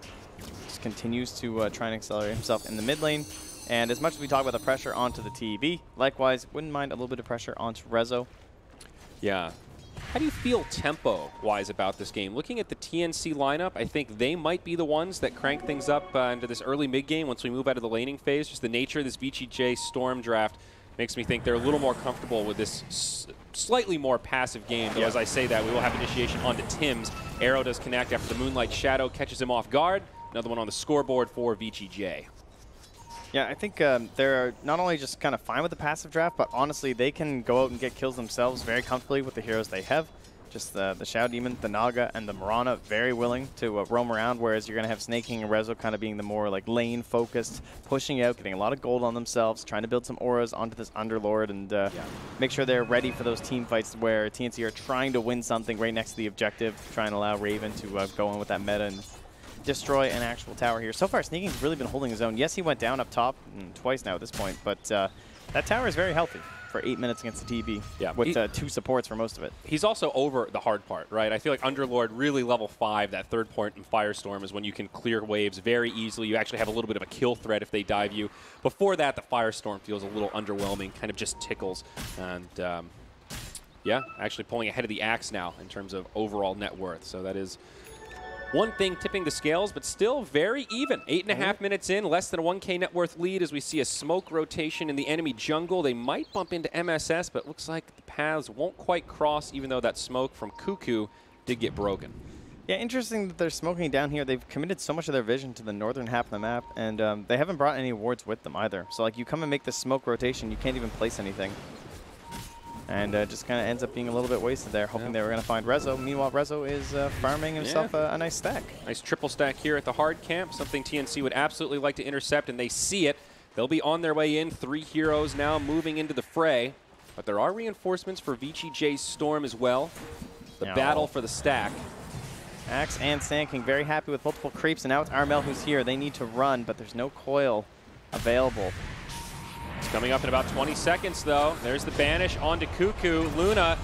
just continues to try and accelerate himself in the mid lane. And as much as we talk about the pressure onto the TEB, likewise, wouldn't mind a little bit of pressure onto Rezo. Yeah. How do you feel tempo-wise about this game? Looking at the TNC lineup, I think they might be the ones that crank things up into this early mid-game once we move out of the laning phase. Just the nature of this VGJ.Storm draft makes me think they're a little more comfortable with this slightly more passive game. Though, as I say that, we will have initiation onto Tims. Arrow does connect after the Moonlight Shadow catches him off guard. Another one on the scoreboard for VGJ. Yeah, I think they're not only just kind of fine with the passive draft, but honestly, they can go out and get kills themselves very comfortably with the heroes they have. Just the Shadow Demon, the Naga, and the Mirana very willing to roam around, whereas you're going to have Snake King and Rezo kind of being the more like lane-focused, pushing out, getting a lot of gold on themselves, trying to build some auras onto this Underlord, and make sure they're ready for those team fights where TNC are trying to win something right next to the objective, trying to allow Raven to go in with that meta and destroy an actual tower here. So far, Sneaking's really been holding his own. Yes, he went down up top twice now at this point, but that tower is very healthy for 8 minutes against the TB, with 2 supports for most of it. He's also over the hard part, right? I feel like Underlord really level 5, that third point in Firestorm is when you can clear waves very easily. You actually have a little bit of a kill threat if they dive you. Before that, the Firestorm feels a little underwhelming, kind of just tickles. And yeah, actually pulling ahead of the Axe now in terms of overall net worth. So that is one thing tipping the scales, but still very even. 8.5 minutes in, less than a 1K net worth lead as we see a smoke rotation in the enemy jungle. They might bump into MSS, but looks like the paths won't quite cross, even though that smoke from Cuckoo did get broken. Yeah, interesting that they're smoking down here. They've committed so much of their vision to the northern half of the map, and they haven't brought any wards with them either. So like, you come and make the smoke rotation, you can't even place anything. And just kind of ends up being a little bit wasted there, hoping they were going to find Rezo. Meanwhile, Rezo is farming himself a nice stack. Nice triple stack here at the hard camp, something TNC would absolutely like to intercept, and they see it. They'll be on their way in. 3 heroes now moving into the fray. But there are reinforcements for VGJ.Storm as well. The battle for the stack. Axe and Sand King very happy with multiple creeps, and now it's Armel who's here. They need to run, but there's no coil available. It's coming up in about 20 seconds, though. There's the banish onto Cuckoo. Luna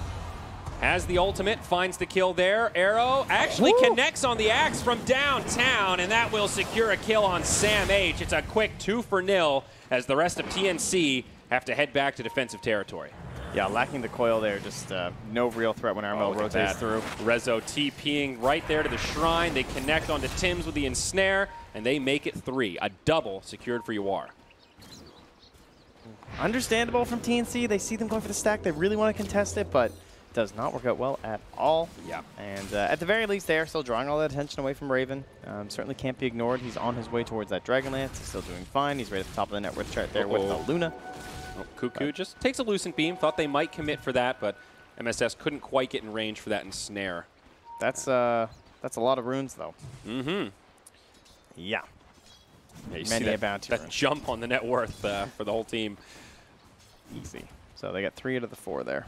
has the ultimate, finds the kill there. Arrow actually connects on the Axe from downtown, and that will secure a kill on Sam H. It's a quick 2-for-0 as the rest of TNC have to head back to defensive territory. Yeah, lacking the coil there, just no real threat when Armel rotates through. Rezo TPing right there to the shrine. They connect onto Tim's with the ensnare, and they make it 3. A double secured for Yawar. Understandable from TNC. They see them going for the stack. They really want to contest it, but it does not work out well at all. Yeah. And at the very least, they are still drawing all that attention away from Raven. Certainly can't be ignored. He's on his way towards that Dragonlance. He's still doing fine. He's right at the top of the net worth chart there with the Luna. Cuckoo just takes a Lucent Beam. Thought they might commit for that, but MSS couldn't quite get in range for that ensnare. That's a lot of runes, though. Mm-hmm. Yeah. Yeah, you Many see a bounty that rune. jump on the net worth for the whole team. Easy. So they got 3 out of the 4 there.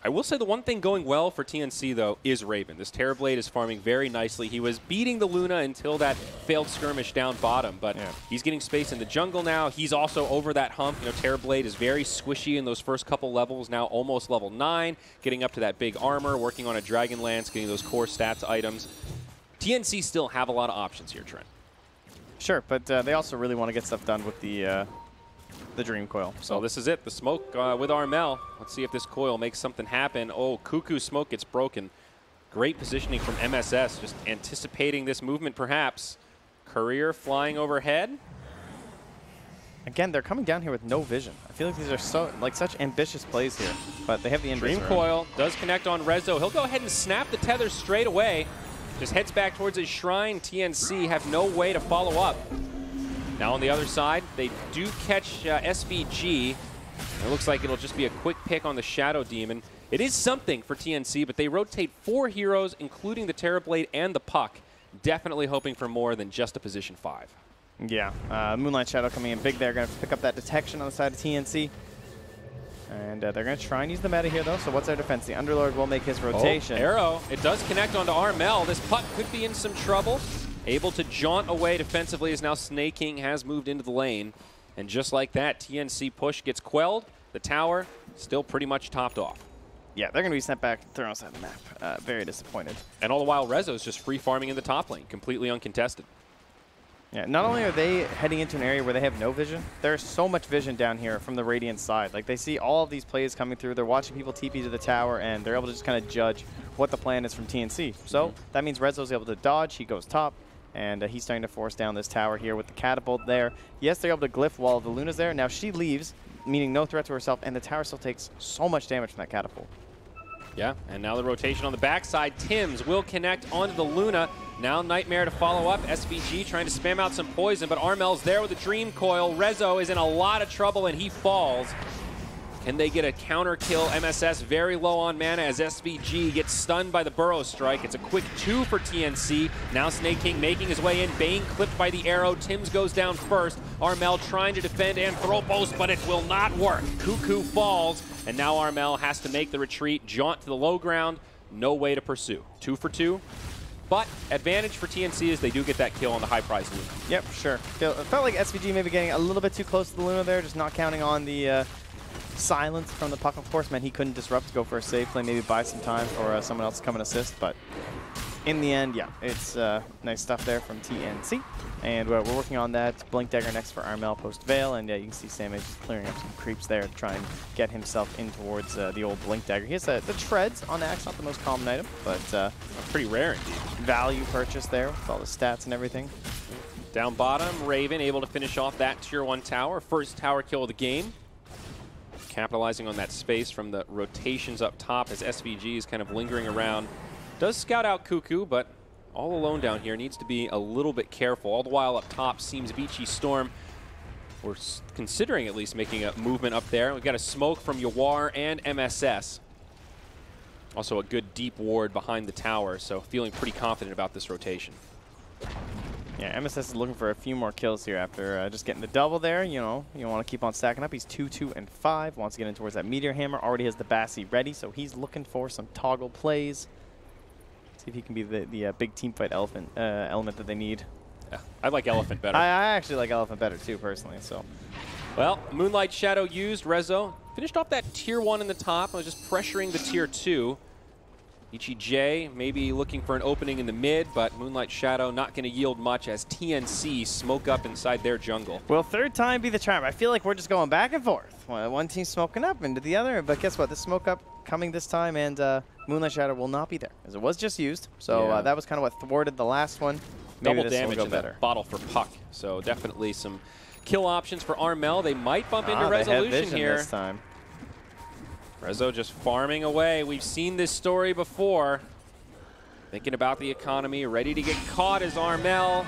I will say the one thing going well for TNC, though, is Raven. This Terrorblade is farming very nicely. He was beating the Luna until that failed skirmish down bottom, but he's getting space in the jungle now. He's also over that hump. You know, Terrorblade is very squishy in those first couple levels, now almost level 9, getting up to that big armor, working on a Dragonlance, getting those core stats items. TNC still have a lot of options here, Trent. Sure, but they also really want to get stuff done with the Dream Coil. So this is it, the smoke with Armel. Let's see if this coil makes something happen. Oh, Cuckoo smoke gets broken. Great positioning from MSS, just anticipating this movement perhaps. Courier flying overhead. Again, they're coming down here with no vision. I feel like these are such ambitious plays here, but they have the Dream Coil does connect on Rezo. He'll go ahead and snap the tether straight away. Just heads back towards his shrine. TNC have no way to follow up. Now on the other side, they do catch SVG. It looks like it'll just be a quick pick on the Shadow Demon. It is something for TNC, but they rotate 4 heroes, including the Terrorblade and the Puck. Definitely hoping for more than just a position 5. Yeah, Moonlight Shadow coming in big there. Going to pick up that detection on the side of TNC. And they're going to try and use the meta here, though. So what's their defense? The Underlord will make his rotation. Oh, Arrow. It does connect onto Armel. This Puck could be in some trouble. Able to jaunt away defensively as now Snake King has moved into the lane. And just like that, TNC push gets quelled. The tower still pretty much topped off. Yeah, they're going to be sent back, thrown outside the map. Very disappointed. And all the while, Rezo's just free farming in the top lane, completely uncontested. Yeah, not only are they heading into an area where they have no vision, there's so much vision down here from the Radiant side. Like, they see all of these plays coming through. They're watching people TP to the tower, and they're able to just kind of judge what the plan is from TNC. So that means Rezo's able to dodge. He goes top, and he's starting to force down this tower here with the catapult there. Yes, they're able to glyph while the Luna's there. Now she leaves, meaning no threat to herself, and the tower still takes so much damage from that catapult. Yeah, and now the rotation on the backside. Tims will connect onto the Luna. Now Nightmare to follow up. SVG trying to spam out some poison, but Armel's there with a Dream Coil. Rezo is in a lot of trouble, and he falls. Can they get a counter kill? MSS very low on mana as SVG gets stunned by the Burrow Strike. It's a quick 2 for TNC. Now Snake King making his way in. Bane clipped by the arrow. Tims goes down first. Armel trying to defend Anthropos, but it will not work. Cuckoo falls, and now Armel has to make the retreat, jaunt to the low ground. No way to pursue. 2 for 2. But advantage for TNC is they do get that kill on the high prize Luna. Yep, sure. It felt like SVG maybe getting a little bit too close to the Luna there, just not counting on the silence from the puck. Of course, meant he couldn't disrupt to go for a safe play, maybe buy some time for someone else to come and assist. But in the end, yeah, it's nice stuff there from TNC. And we're working on that Blink Dagger next for Armel post Veil. And yeah, you can see Sam-H just clearing up some creeps there to try and get himself in towards the old Blink Dagger. He has the treads on Axe, not the most common item, but pretty rare indeed. Value purchase there with all the stats and everything. Down bottom, Raven able to finish off that tier 1 tower. First tower kill of the game. Capitalizing on that space from the rotations up top as SVG is kind of lingering around. Does scout out Cuckoo, but all alone down here, needs to be a little bit careful. All the while up top seems VGJ.Storm, we're considering at least making a movement up there. We've got a smoke from Yawar and MSS. Also a good deep ward behind the tower, so feeling pretty confident about this rotation. Yeah, MSS is looking for a few more kills here after just getting the double there. You know, you want to keep on stacking up. He's 2, 2, and 5. Wants to get in towards that Meteor Hammer. Already has the Bassi ready, so he's looking for some toggle plays. See if he can be the big teamfight element that they need. Yeah, I like Elephant better. I actually like Elephant better too, personally. So, well, Moonlight Shadow used. Rezo finished off that tier 1 in the top. I was just pressuring the tier 2. VGJ maybe looking for an opening in the mid, but Moonlight Shadow not going to yield much as TNC smoke up inside their jungle. Will third time be the charm? I feel like we're just going back and forth. One team smoking up into the other, but guess what? The smoke up coming this time, and Moonlight Shadow will not be there, as it was just used. So that was kind of what thwarted the last one. Maybe Double this damage will in go better. that bottle for Puck. So definitely some kill options for Armel. They might bump into They have Resolution vision here. this time. Rezo just farming away. We've seen this story before. Thinking about the economy, ready to get caught as Armel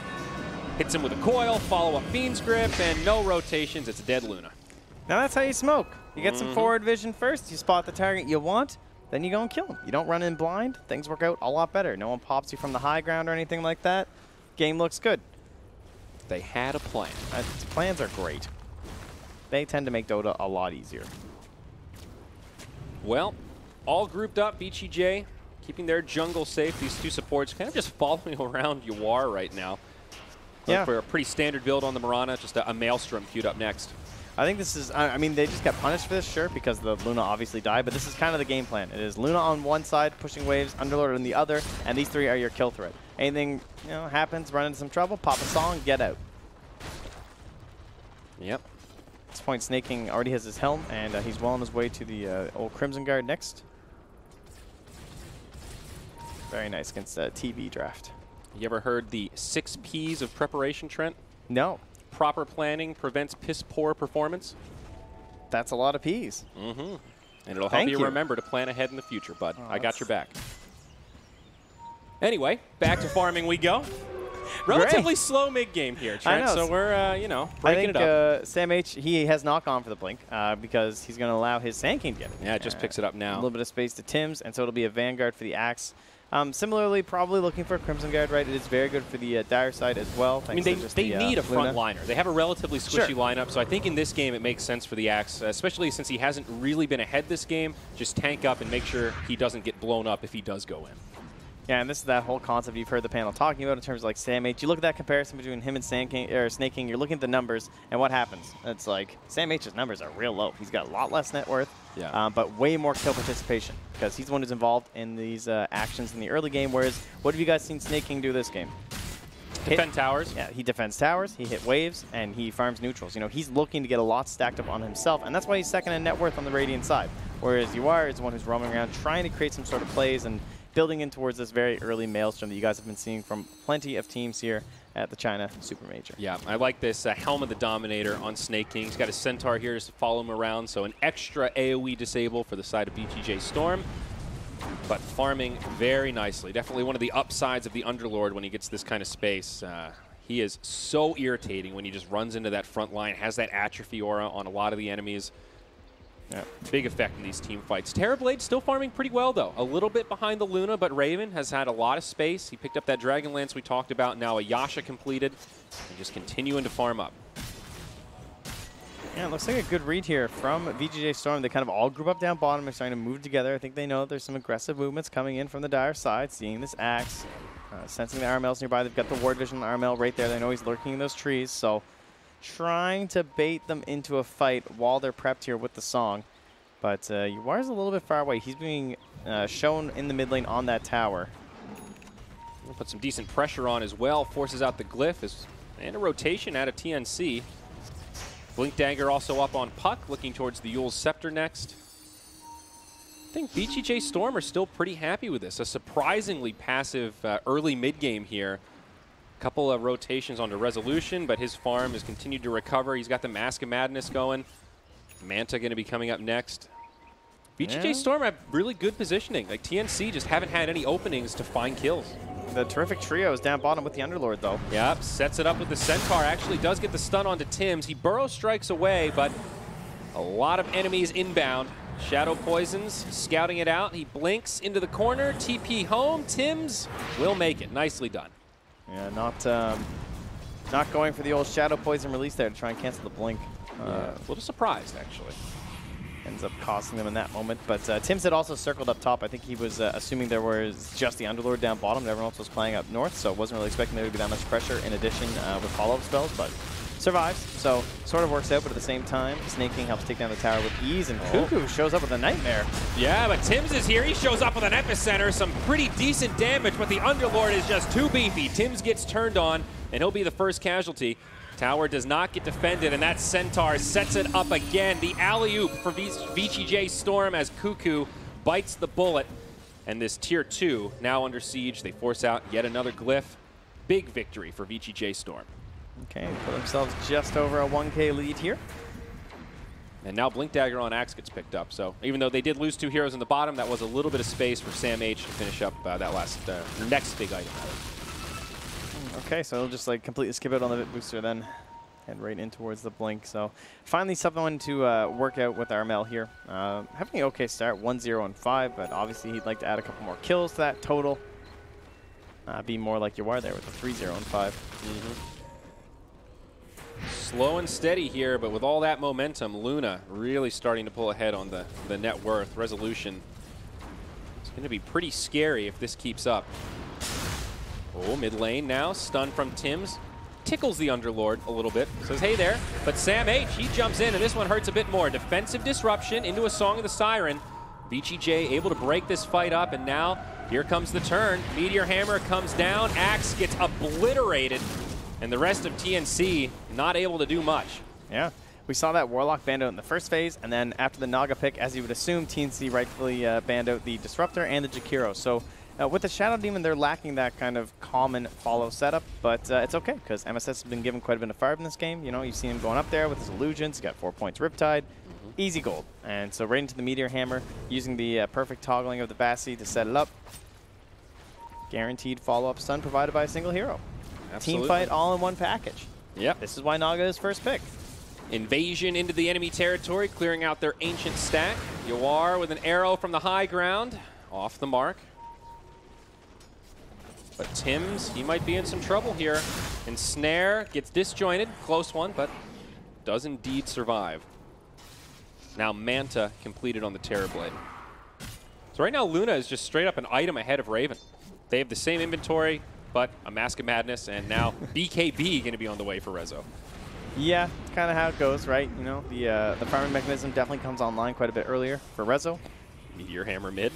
hits him with a coil, follow up Fiend's Grip, and no rotations. It's a dead Luna. Now that's how you smoke. You get some forward vision first, you spot the target you want, then you go and kill him. You don't run in blind, things work out a lot better. No one pops you from the high ground or anything like that. Game looks good. They had a plan. Plans are great. They tend to make Dota a lot easier. Well, all grouped up, VGJ keeping their jungle safe. These two supports kind of just following around Yawar right now. Yeah. For a pretty standard build on the Mirana, just a Maelstrom queued up next. I think this is, I mean, they just got punished for this, sure, because the Luna obviously died, but this is kind of the game plan. It is Luna on one side, pushing waves, Underlord on the other, and these three are your kill threat. Anything, you know, happens, run into some trouble, pop a song, get out. Yep. At this point, Snake King already has his helm, and he's well on his way to the old Crimson Guard next. Very nice against TV draft. You ever heard the 6 Ps of preparation, Trent? No. Proper planning prevents piss-poor performance. That's a lot of Ps. Mm-hmm. And it'll help you remember to plan ahead in the future, bud. I got your back. Anyway, back to farming we go. Relatively slow mid-game here, Trent, so we're, you know, breaking it up. Sam-H, he has not gone for the blink because he's going to allow his Sand King to get it. Yeah, it just picks it up now. A little bit of space to Tim's, and so it'll be a Vanguard for the Axe. Similarly, probably looking for a Crimson Guard, right? It is very good for the Dire side as well. I mean, they need a front liner. They have a relatively squishy lineup, so I think in this game it makes sense for the Axe, especially since he hasn't really been ahead this game. Just tank up and make sure he doesn't get blown up if he does go in. Yeah, and this is that whole concept you've heard the panel talking about in terms of like Sam-H. You look at that comparison between him and Snake King, you're looking at the numbers, and what happens? It's like Sam-H's numbers are real low. He's got a lot less net worth, but way more kill participation because he's the one who's involved in these actions in the early game, whereas what have you guys seen Snake King do this game? Defend towers. Yeah, he defends towers, he hit waves, and he farms neutrals. You know, he's looking to get a lot stacked up on himself, and that's why he's second in net worth on the Radiant side, whereas Yawar is the one who's roaming around trying to create some sort of plays and building in towards this very early Maelstrom that you guys have been seeing from plenty of teams here at the China Supermajor. Yeah, I like this Helm of the Dominator on Snake King. He's got a Centaur here just to follow him around, so an extra AoE disable for the side of VGJ.Storm, but farming very nicely. Definitely one of the upsides of the Underlord when he gets this kind of space. He is so irritating when he just runs into that front line, has that atrophy aura on a lot of the enemies. Yeah, big effect in these team fights. Terrorblade still farming pretty well, though. A little bit behind the Luna, but Raven has had a lot of space. He picked up that Dragon Lance we talked about. Now a Yasha completed, and just continuing to farm up. Yeah, it looks like a good read here from VGJ.Storm. They kind of all group up down bottom and starting to move together. I think they know there's some aggressive movements coming in from the Dire side, seeing this Axe. Sensing the RMLs nearby. They've got the ward vision on the RML right there. They know he's lurking in those trees, so trying to bait them into a fight while they're prepped here with the song. But Yuar's a little bit far away. He's being shown in the mid lane on that tower. We'll put some decent pressure on as well. Forces out the glyph and a rotation out of TNC. Blink Dagger also up on Puck, looking towards the Yule's Scepter next. I think VGJ.Storm are still pretty happy with this. A surprisingly passive early mid-game here. Couple of rotations onto Resolution, but his farm has continued to recover. He's got the Mask of Madness going. Manta going to be coming up next. VGJ.Storm have really good positioning. Like TNC just haven't had any openings to find kills. The terrific trio is down bottom with the Underlord, though. Yep, sets it up with the Centaur. Actually does get the stun onto Tims. He burrow strikes away, but a lot of enemies inbound. Shadow Poisons, scouting it out. He blinks into the corner, TP home. Tims will make it. Nicely done. Yeah, not going for the old Shadow Poison release there to try and cancel the blink. A little surprised, actually. Ends up costing them in that moment. But Tims had also circled up top. I think he was assuming there was just the Underlord down bottom and everyone else was playing up north, so wasn't really expecting there to be that much pressure in addition with follow-up spells, but survives. So sort of works out, but at the same time, Snake King helps take down the tower with ease, and Cuckoo shows up with a Nightmare. Yeah, but Tims is here. He shows up with an Epicenter. Some pretty decent damage, but the Underlord is just too beefy. Tims gets turned on, and he'll be the first casualty. Tower does not get defended, and that Centaur sets it up again. The alley-oop for VGJ.Storm as Cuckoo bites the bullet. And this Tier 2 now under siege. They force out yet another glyph. Big victory for VGJ.Storm. Okay, put themselves just over a 1K lead here. And now Blink Dagger on Axe gets picked up. So even though they did lose 2 heroes in the bottom, that was a little bit of space for Sam H to finish up that next big item. Okay, so he'll just like completely skip out on the Vit Booster, then head right in towards the Blink. So finally something to work out with RML here. Having an okay start, 1-0 and 5, but obviously he'd like to add a couple more kills to that total. Be more like you are there with the 3-0 and 5. Slow and steady here, but with all that momentum, Luna really starting to pull ahead on the net worth. Resolution. It's going to be pretty scary if this keeps up. Oh, mid lane now, stun from Tims. Tickles the Underlord a little bit, says, hey there. But Sam H, he jumps in, and this one hurts a bit more. Defensive disruption into a Song of the Siren. VGJ able to break this fight up, and now here comes the turn. Meteor Hammer comes down, Axe gets obliterated, and the rest of TNC not able to do much. Yeah, we saw that Warlock banned out in the first phase, and then after the Naga pick, as you would assume, TNC rightfully banned out the Disruptor and the Jakiro. So with the Shadow Demon, they're lacking that kind of common follow setup, but it's okay, because MSS has been given quite a bit of fire in this game. You know, you've seen him going up there with his illusions. He's got 4 points Riptide. Easy gold. And so right into the Meteor Hammer, using the perfect toggling of the Bassi to set it up. Guaranteed follow-up stun provided by a single hero. Absolutely. Teamfight all in one package. Yep. This is why Naga is first pick. Invasion into the enemy territory, clearing out their ancient stack. Yawar with an arrow from the high ground, off the mark. But Tims, he might be in some trouble here. And Snare gets disjointed, close one, but does indeed survive. Now Manta completed on the Terrorblade. So right now Luna is just straight up an item ahead of Raven. They have the same inventory, but a Mask of Madness, and now BKB going to be on the way for Rezo. Yeah, it's kind of how it goes, right? You know, the farming mechanism definitely comes online quite a bit earlier for Rezo. Meteor Hammer mid.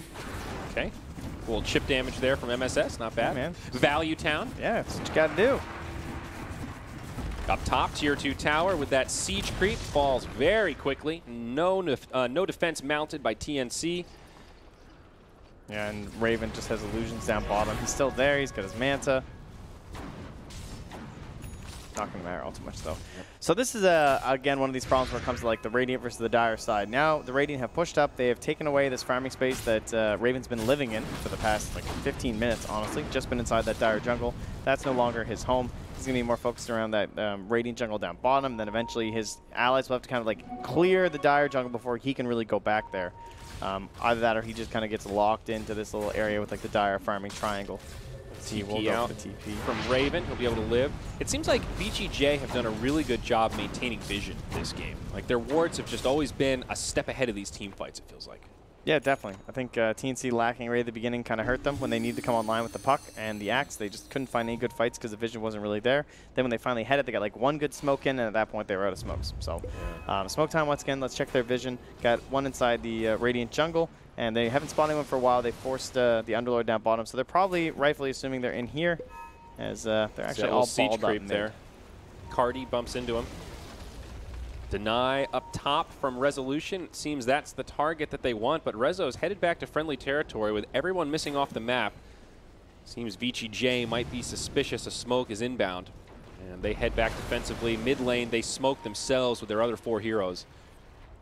Okay. A little chip damage there from MSS, not bad. Yeah, man. Value Town. Yeah, that's what you got to do. Up top, Tier 2 tower with that siege creep falls very quickly. No defense mounted by TNC. Yeah, and Raven just has illusions down bottom. He's still there. He's got his Manta. Not going to matter all too much, though. Yep. So this is, again, one of these problems where it comes to like the Radiant versus the Dire side. Now the Radiant have pushed up. They have taken away this farming space that Raven's been living in for the past like 15 minutes, honestly. Just been inside that Dire jungle. That's no longer his home. He's going to be more focused around that Radiant jungle down bottom. Then eventually his allies will have to kind of like clear the Dire jungle before he can really go back there. Either that or he just kind of gets locked into this little area with like the Dire farming triangle. He will go for the TP. From Raven, he'll be able to live. It seems like VGJ have done a really good job maintaining vision this game. Like their wards have just always been a step ahead of these team fights, it feels like. Yeah, definitely. I think TNC lacking right at the beginning kind of hurt them when they needed to come online with the puck and the axe. They just couldn't find any good fights because the vision wasn't really there. Then when they finally had it, they got like one good smoke in, and at that point they were out of smokes. So smoke time once again. Let's check their vision. Got one inside the Radiant jungle, and they haven't spotted one for a while. They forced the Underlord down bottom, so they're probably rightfully assuming they're in here, as they're actually all siege balled creep up there. Cardi bumps into him. Deny up top from Resolution. It seems that's the target that they want, but Rezo's headed back to friendly territory with everyone missing off the map. Seems VGJ might be suspicious a smoke is inbound. And they head back defensively. Mid lane, they smoke themselves with their other 4 heroes.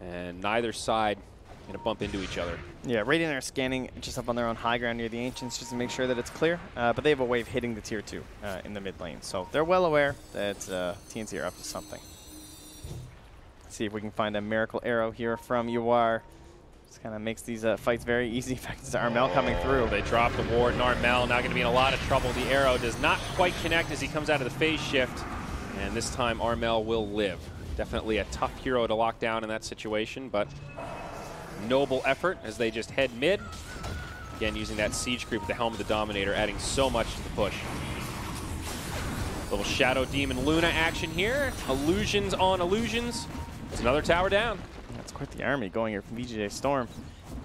And neither side going to bump into each other. Yeah, Radiant are scanning just up on their own high ground near the Ancients just to make sure that it's clear. But they have a wave hitting the tier 2 in the mid lane. So they're well aware that TNC are up to something. See if we can find a miracle arrow here from Yuar. Just kind of makes these fights very easy. In fact, it's Armel coming through. They drop the ward, and Armel now going to be in a lot of trouble. The arrow does not quite connect as he comes out of the phase shift. And this time, Armel will live. Definitely a tough hero to lock down in that situation, but noble effort as they just head mid. Again, using that siege creep with the Helm of the Dominator, adding so much to the push. Little Shadow Demon Luna action here. Illusions on illusions. It's another tower down. That's quite the army going here from VGJ.Storm.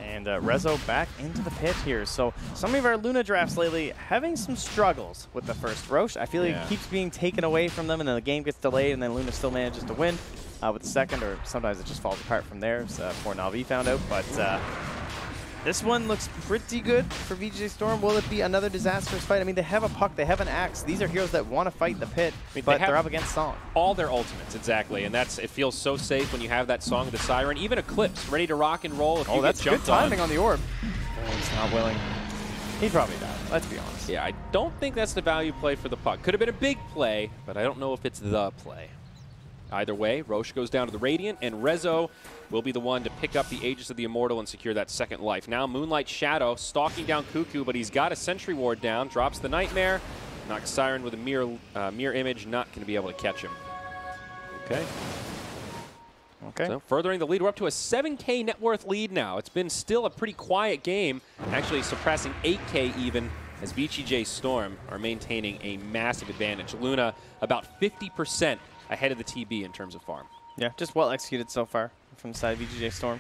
And Rezo back into the pit here. So some of our Luna drafts lately having some struggles with the first Roche. I feel like it keeps being taken away from them, and then the game gets delayed, and then Luna still manages to win with the second, or sometimes it just falls apart from there, before Na'Vi found out. But this one looks pretty good for VGJ.Storm. Will it be another disastrous fight? I mean, they have a puck, they have an axe. These are heroes that want to fight the pit, but they're up against Song. All their ultimates, exactly. And it feels so safe when you have that Song of the Siren. Even Eclipse, ready to rock and roll if you that's get jumped good timing on the orb. Oh, he's not willing. He'd probably die, let's be honest. Yeah, I don't think that's the value play for the puck. Could have been a big play, but I don't know if it's the play. Either way, Roche goes down to the Radiant, and Rezo will be the one to pick up the Aegis of the Immortal and secure that second life. Now Moonlight Shadow stalking down Cuckoo, but he's got a Sentry Ward down, drops the Nightmare, knocks Siren with a mirror image, not going to be able to catch him. Okay. So furthering the lead, we're up to a 7K net worth lead now. It's been still a pretty quiet game, actually surpassing 8K even, as VGJ.Storm are maintaining a massive advantage. Luna about 50% ahead of the TB in terms of farm. Yeah, just well executed so far from the side of VGJ.Storm.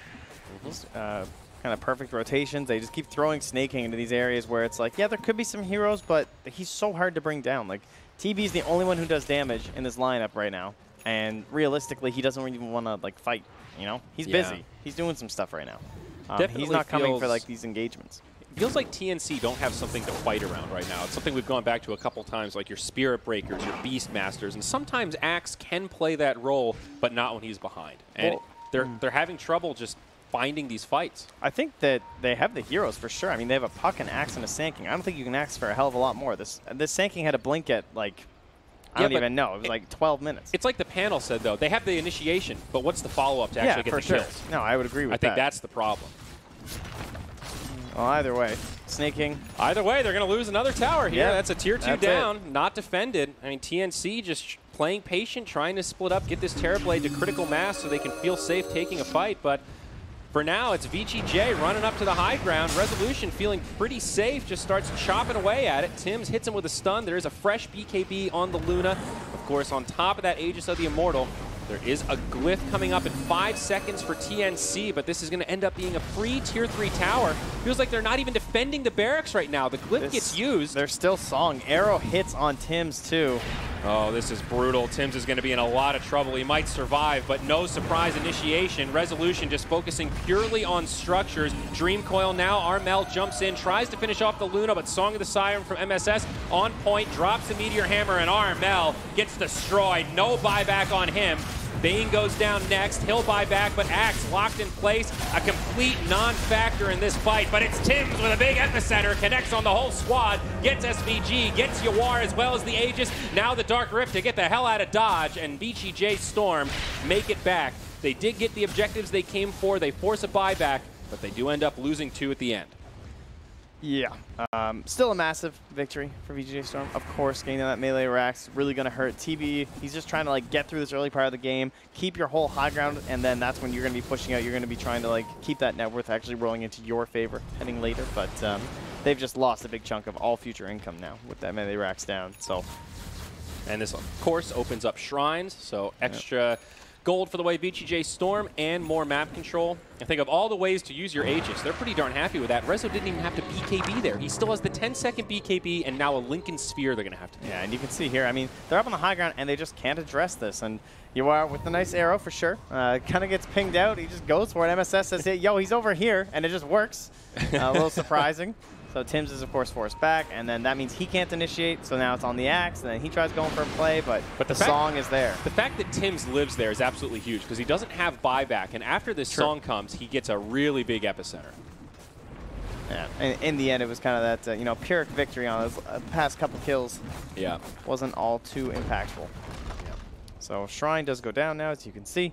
Kind of perfect rotations. They just keep throwing Snake King into these areas where it's like, yeah, there could be some heroes, but he's so hard to bring down. Like, TB is the only one who does damage in this lineup right now. And realistically, he doesn't even want to, like, fight, you know? He's busy. He's doing some stuff right now. He's not coming for, like, these engagements. Feels like TNC don't have something to fight around right now. It's something we've gone back to a couple times, like your Spirit Breakers, your Beast Masters, and sometimes Axe can play that role, but not when he's behind. And they're having trouble just finding these fights. I think that they have the heroes for sure. I mean, they have a puck, an axe, and a Sand King. I don't think you can axe for a hell of a lot more. This Sand King had a blink at, like, I don't even know. It was like 12 minutes. It's like the panel said, though. They have the initiation, but what's the follow-up to actually get the kills? No, I would agree with that. I think that's the problem. Well, either way, Snake King. Either way, they're going to lose another tower here. Yeah, that's a tier 2 down, not defended. I mean, TNC just playing patient, trying to split up, get this Terrorblade to critical mass so they can feel safe taking a fight. But for now, it's VGJ running up to the high ground. Resolution feeling pretty safe, just starts chopping away at it. Timms hits him with a stun. There is a fresh BKB on the Luna. Of course, on top of that Aegis of the Immortal, there is a glyph coming up in 5 seconds for TNC, but this is going to end up being a free tier 3 tower. Feels like they're not even defending the barracks right now. The glyph gets used. There's still Song. Arrow hits on Timms too. Oh, this is brutal. Timms is going to be in a lot of trouble. He might survive, but no surprise initiation. Resolution just focusing purely on structures. Dream Coil now. Armel jumps in, tries to finish off the Luna, but Song of the Siren from MSS on point, drops the Meteor Hammer, and Armel gets destroyed. No buyback on him. Bane goes down next. He'll buy back, but Axe locked in place. A complete non-factor in this fight, but it's Timms with a big epicenter. Connects on the whole squad. Gets SVG, gets Yuar as well as the Aegis. Now the Dark Rift to get the hell out of Dodge, and VGJ.Storm make it back. They did get the objectives they came for. They force a buyback, but they do end up losing 2 at the end. Yeah. Still a massive victory for VGJ.Storm. Of course, getting that melee rack's really going to hurt. TB, he's just trying to like get through this early part of the game, keep your whole high ground, and then that's when you're going to be pushing out. You're going to be trying to like keep that net worth actually rolling into your favor heading later. But they've just lost a big chunk of all future income now with that melee racks down. So, and this, of course, opens up shrines, so extra gold for the way VGJ.Storm and more map control. I think of all the ways to use your Aegis, they're pretty darn happy with that. Rezo didn't even have to BKB there. He still has the 10-second BKB and now a Lincoln Sphere they're going to have to do. Yeah, and you can see here, I mean, they're up on the high ground and they just can't address this. And you are with the nice arrow for sure. Kind of gets pinged out. He just goes for it. MSS says, hey, yo, he's over here. And it just works. A little surprising. So Tim's is, of course, forced back, and then that means he can't initiate, so now it's on the Axe, and then he tries going for a play, but the song is there. The fact that Tim's lives there is absolutely huge, because he doesn't have buyback, and after this song comes, he gets a really big epicenter. Yeah, and in the end, it was kind of that, you know, Pyrrhic victory on his past couple kills. Yeah. Wasn't all too impactful. Yeah. So Shrine does go down now, as you can see.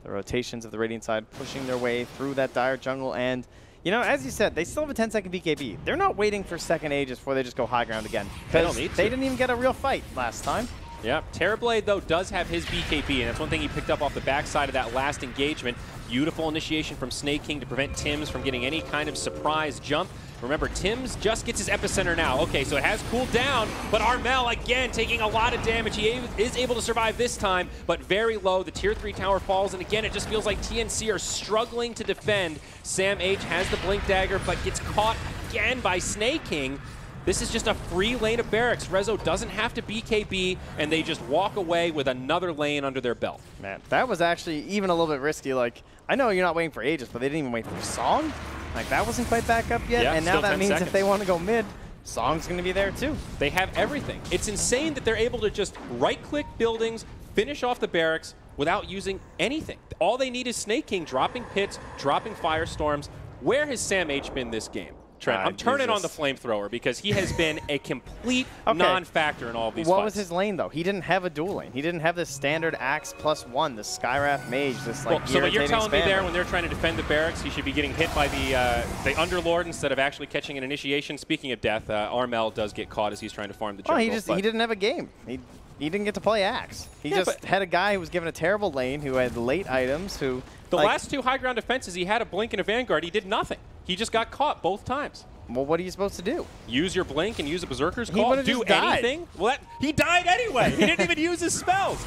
The rotations of the Radiant side pushing their way through that dire jungle, and you know, as you said, they still have a 10-second BKB. They're not waiting for second Aegis before they just go high ground again. They don't need to. They didn't even get a real fight last time. Yeah, Terrorblade, though, does have his BKB, and that's one thing he picked up off the backside of that last engagement. Beautiful initiation from Snake King to prevent Tims from getting any kind of surprise jump. Remember, Tims just gets his epicenter now. Okay, so it has cooled down, but Armel, again, taking a lot of damage. He is able to survive this time, but very low. The Tier 3 tower falls, and again, it just feels like TNC are struggling to defend. Sam H has the Blink Dagger, but gets caught again by Snake King. This is just a free lane of barracks. Rezo doesn't have to BKB, and they just walk away with another lane under their belt. Man, that was actually even a little bit risky. Like, I know you're not waiting for Aegis, but they didn't even wait for Song. Like, that wasn't quite back up yet, yeah, and now that means seconds. if they want to go mid, Song's going to be there too. They have everything. It's insane that they're able to just right-click buildings, finish off the barracks without using anything. All they need is Snake King dropping pits, dropping firestorms. Where has Sam H been this game? Trent, I'm turning on the flamethrower because he has been a complete non-factor in all of these What fights. was his lane, though? He didn't have a dual lane. He didn't have this standard Axe +1, the Skywrath Mage, this like so what you're telling me spammer. there, when they're trying to defend the barracks, he should be getting hit by the Underlord instead of actually catching an initiation. Speaking of death, Armel does get caught as he's trying to farm the jungle. He didn't have a game. He didn't get to play Axe. He just had a guy who was given a terrible lane, who had late items, who... The last two high ground defenses, he had a Blink and a Vanguard. He did nothing. He just got caught both times. Well, what are you supposed to do? Use your Blink and use a Berserker's Call? Do anything? Well, he died anyway. He didn't even use his spells.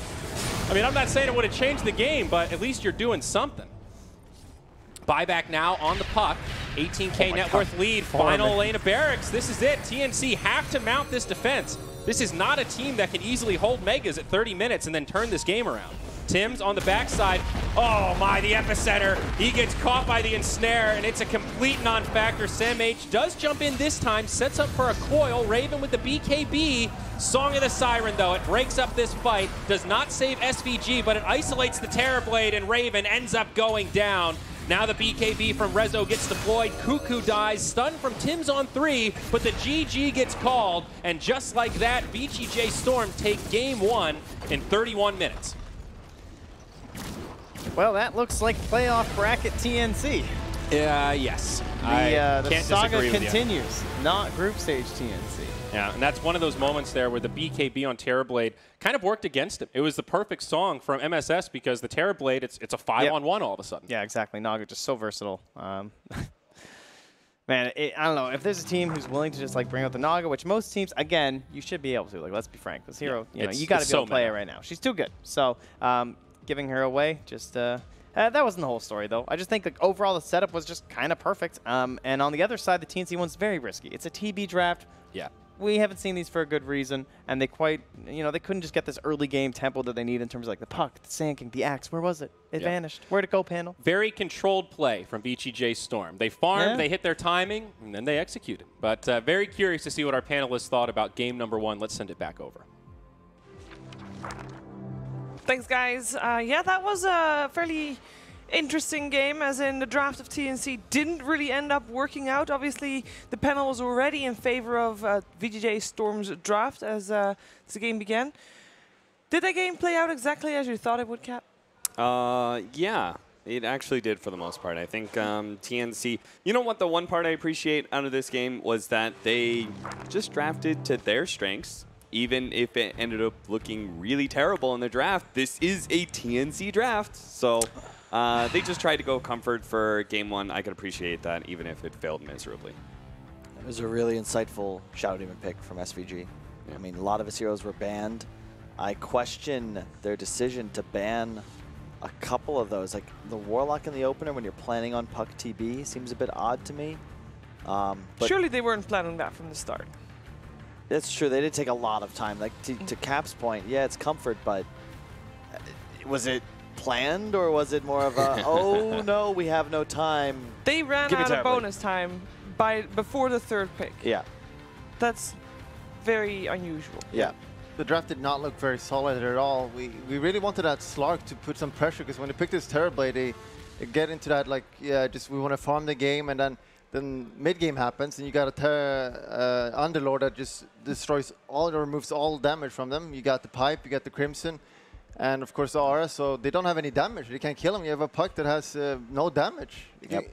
I mean, I'm not saying it would have changed the game, but at least you're doing something. Buyback now on the puck. 18K net worth lead. Final lane of barracks. This is it. TNC have to mount this defense. This is not a team that can easily hold Megas at 30 minutes and then turn this game around. Tim's on the backside. Oh my, the epicenter. He gets caught by the ensnare, and it's a complete non-factor. Sam H does jump in this time, sets up for a coil. Raven with the BKB. Song of the Siren, though. It breaks up this fight. Does not save SVG, but it isolates the Terrorblade, and Raven ends up going down. Now the BKB from Rezo gets deployed. Cuckoo dies. Stun from Tim's on 3, but the GG gets called. And just like that, VGJ.Storm take game 1 in 31 minutes. Well, that looks like playoff bracket TNC. Yes. The saga continues, not group stage TNC. Yeah, and that's one of those moments there where the BKB on Terrorblade kind of worked against him. It was the perfect song from MSS because the Terrorblade, it's a 5-on-1 all of a sudden. Yeah, exactly. Naga just so versatile. Man, I don't know. If there's a team who's willing to just like bring out the Naga, which most teams, again, you should be able to. Like, let's be frank. This hero, you got to be able to play her right now. She's too good. So giving her away, just that wasn't the whole story, though. I just think like overall the setup was just kind of perfect. And on the other side, the TNC one's very risky. It's a TB draft. Yeah. We haven't seen these for a good reason, and they they couldn't just get this early game tempo that they need in terms of like the puck, the Sand King, the Axe. Where was it? It vanished. Where'd it go, panel? Very controlled play from VGJ.Storm. They farmed, they hit their timing, and then they executed. But very curious to see what our panelists thought about game number 1. Let's send it back over. Thanks, guys. Yeah, that was a fairly interesting game, as in the draft of TNC didn't really end up working out. Obviously, the panel was already in favor of VGJ.Storm's draft as the game began. Did that game play out exactly as you thought it would, Cap? Yeah. It actually did for the most part. I think TNC, you know what, the one part I appreciate out of this game was that they just drafted to their strengths, even if it ended up looking really terrible in the draft. This is a TNC draft, so they just tried to go comfort for game 1. I could appreciate that, even if it failed miserably. It was a really insightful Shadow Demon pick from SVG. Yeah. I mean, a lot of his heroes were banned. I question their decision to ban a couple of those. Like the Warlock in the opener when you're planning on Puck TB seems a bit odd to me. But Surely they weren't planning that from the start. that's true. They did take a lot of time. Like to Cap's point, yeah, it's comfort, but was it planned or was it more of a, oh no, we have no time? They ran Give me out of Terrorblade. bonus time before the 3rd pick. Yeah, That's very unusual. yeah. The draft did not look very solid at all. We really wanted that Slark to put some pressure, because when they picked this Terrorblade, they get into that, like, yeah, just we want to farm the game, and then mid-game happens, and you got a Underlord that just destroys all, or removes all damage from them. You got the Pipe, you got the Crimson, and of course the Aura, so they don't have any damage. You can't kill them. You have a Puck that has no damage. Yep.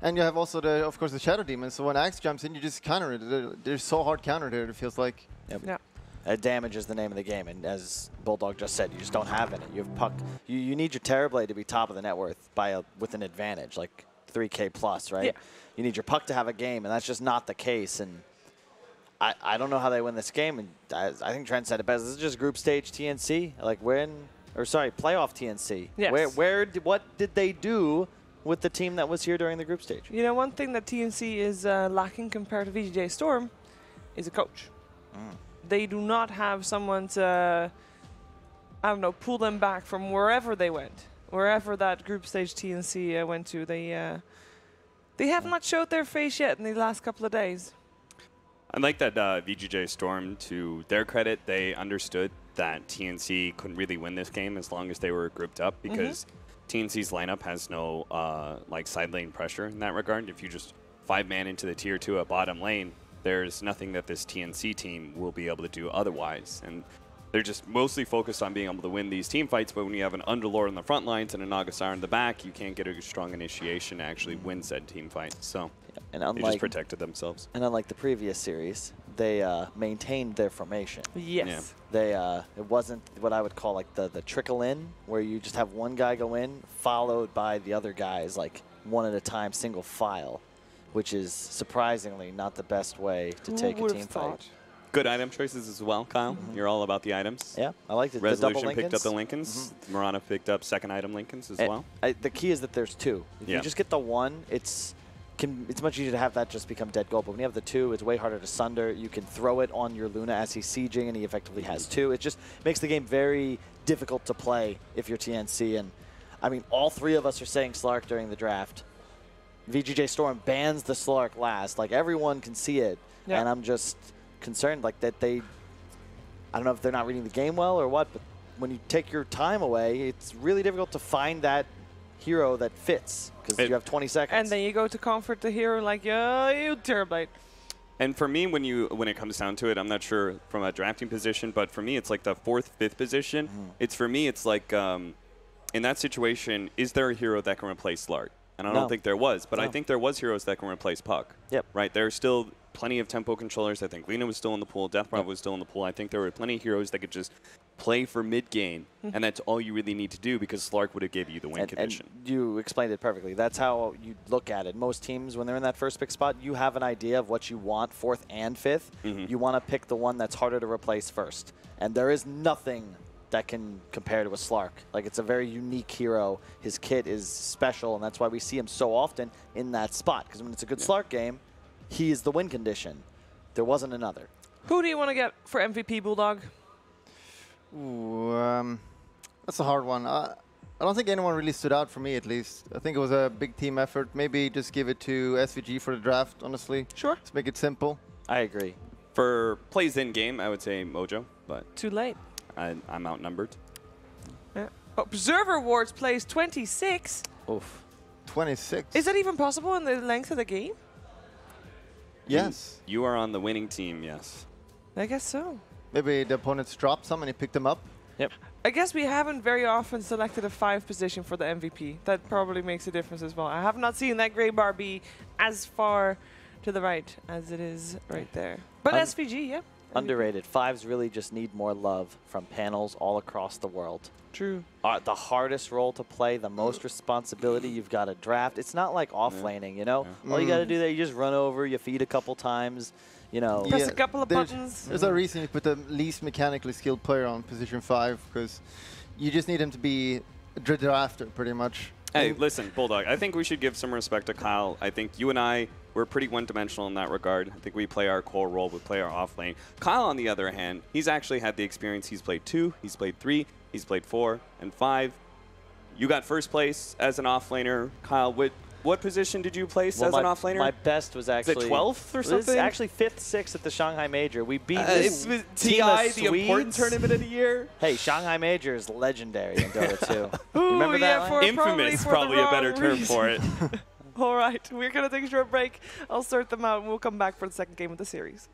And you have also, of course, the Shadow Demon, so when Axe jumps in, you just counter it. They're so hard countered here, it feels like. Yep. Yeah. Damage is the name of the game, and as Bulldog just said, you just don't have it. You have Puck. You need your Terrorblade to be top of the net worth with an advantage, like 3K plus, right? Yeah. You need your Puck to have a game, and that's just not the case. And I don't know how they win this game. And I think Trent said it best. This is just group stage TNC, like playoff TNC. Yes. What did they do with the team that was here during the group stage? You know, one thing that TNC is lacking compared to VGJ.Storm is a coach. They do not have someone to, I don't know, pull them back from wherever they went, wherever that group stage TNC went to. They have not showed their face yet in the last couple of days. I like that VGJ.Storm, to their credit, they understood that TNC couldn't really win this game as long as they were grouped up, because TNC's lineup has no like side lane pressure in that regard. If you just 5-man into the tier 2 at bottom lane, there's nothing that this TNC team will be able to do otherwise. And they're just mostly focused on being able to win these team fights, but when you have an Underlord on the front lines and a Nagasar in the back, you can't get a strong initiation to actually win said team fight. So And they just protected themselves. And unlike the previous series, they maintained their formation. Yes. They it wasn't what I would call like the trickle in, where you just have one guy go in followed by the other guys like one at a time, single file, which is surprisingly not the best way to take a team fight. Good item choices as well, Kyle. You're all about the items. Yeah, I liked it. Resolution picked up the Lincolns. Marana picked up second item Lincolns as well. The key is that there's 2. If you just get the 1, it's much easier to have that just become dead gold. But when you have the 2, it's way harder to sunder. You can throw it on your Luna as he's sieging, and he effectively has 2. It just makes the game very difficult to play if you're TNC. And I mean, all 3 of us are saying Slark during the draft. VGJ.Storm bans the Slark last. Like, everyone can see it. Yeah. And I'm just concerned like that I don't know if they're not reading the game well or what, but when you take your time away, it's really difficult to find that hero that fits, because you have 20 seconds. And then you go to comfort the hero like, you Terrorblade. And for me, when it comes down to it, I'm not sure from a drafting position, but for me, it's like the 4th, 5th position. It's like, in that situation, is there a hero that can replace Slark? And I don't think there was, but I think there was heroes that can replace Puck. Yep. Right? There's still plenty of tempo controllers. I think Lena was still in the pool. Deathprop was still in the pool. I think there were plenty of heroes that could just play for mid-game, and that's all you really need to do, because Slark would have given you the win condition. And you explained it perfectly. That's how you look at it. Most teams, when they're in that first pick spot, you have an idea of what you want 4th and 5th. You want to pick the one that's harder to replace first. And there is nothing that can compare to a Slark. Like, it's a very unique hero. His kit is special, and that's why we see him so often in that spot. Because when it's a good Slark game, he is the win condition. There wasn't another. Who do you want to get for MVP, Bulldog? Ooh, that's a hard one. I don't think anyone really stood out for me, at least. I think it was a big team effort. Maybe just give it to SVG for the draft, honestly. Sure. Let's make it simple. I agree. For plays in game, I would say Mojo, but Too late. I'm outnumbered. Yeah. Observer Wards plays 26. Oof. 26. Is that even possible in the length of the game? Yes. You are on the winning team, yes. I guess so. Maybe the opponents dropped some and he picked them up. Yep. I guess we haven't very often selected a 5 position for the MVP. That probably makes a difference as well. I have not seen that gray bar be as far to the right as it is right there. But SVG, yeah. Underrated. 5s really just need more love from panels all across the world. True. The hardest role to play, the most responsibility. You've got to draft. It's not like offlaning, you know? All you got to do there, you just run over, you feed a couple times, you know. Press a couple of buttons. There's a reason you put the least mechanically skilled player on position 5, because you just need him to be a drafter, pretty much. Hey, listen, Bulldog, I think we should give some respect to Kyle. I think you and I, we're pretty one-dimensional in that regard. I think we play our core role, we play our off lane. Kyle, on the other hand, he's actually had the experience. He's played 2, he's played 3, he's played 4, and 5. You got first place as an offlaner. Kyle, what position did you place as an offlaner? My best was actually... Is it 12th or something? It was actually 5th, 6th at the Shanghai Major. We beat this this TI, the important tournament of the year. Hey, Shanghai Major is legendary in Dota 2. Ooh, Remember that line? Infamous, probably a better term for it. All right, we're going to take a short break. I'll sort them out, and we'll come back for the second game of the series.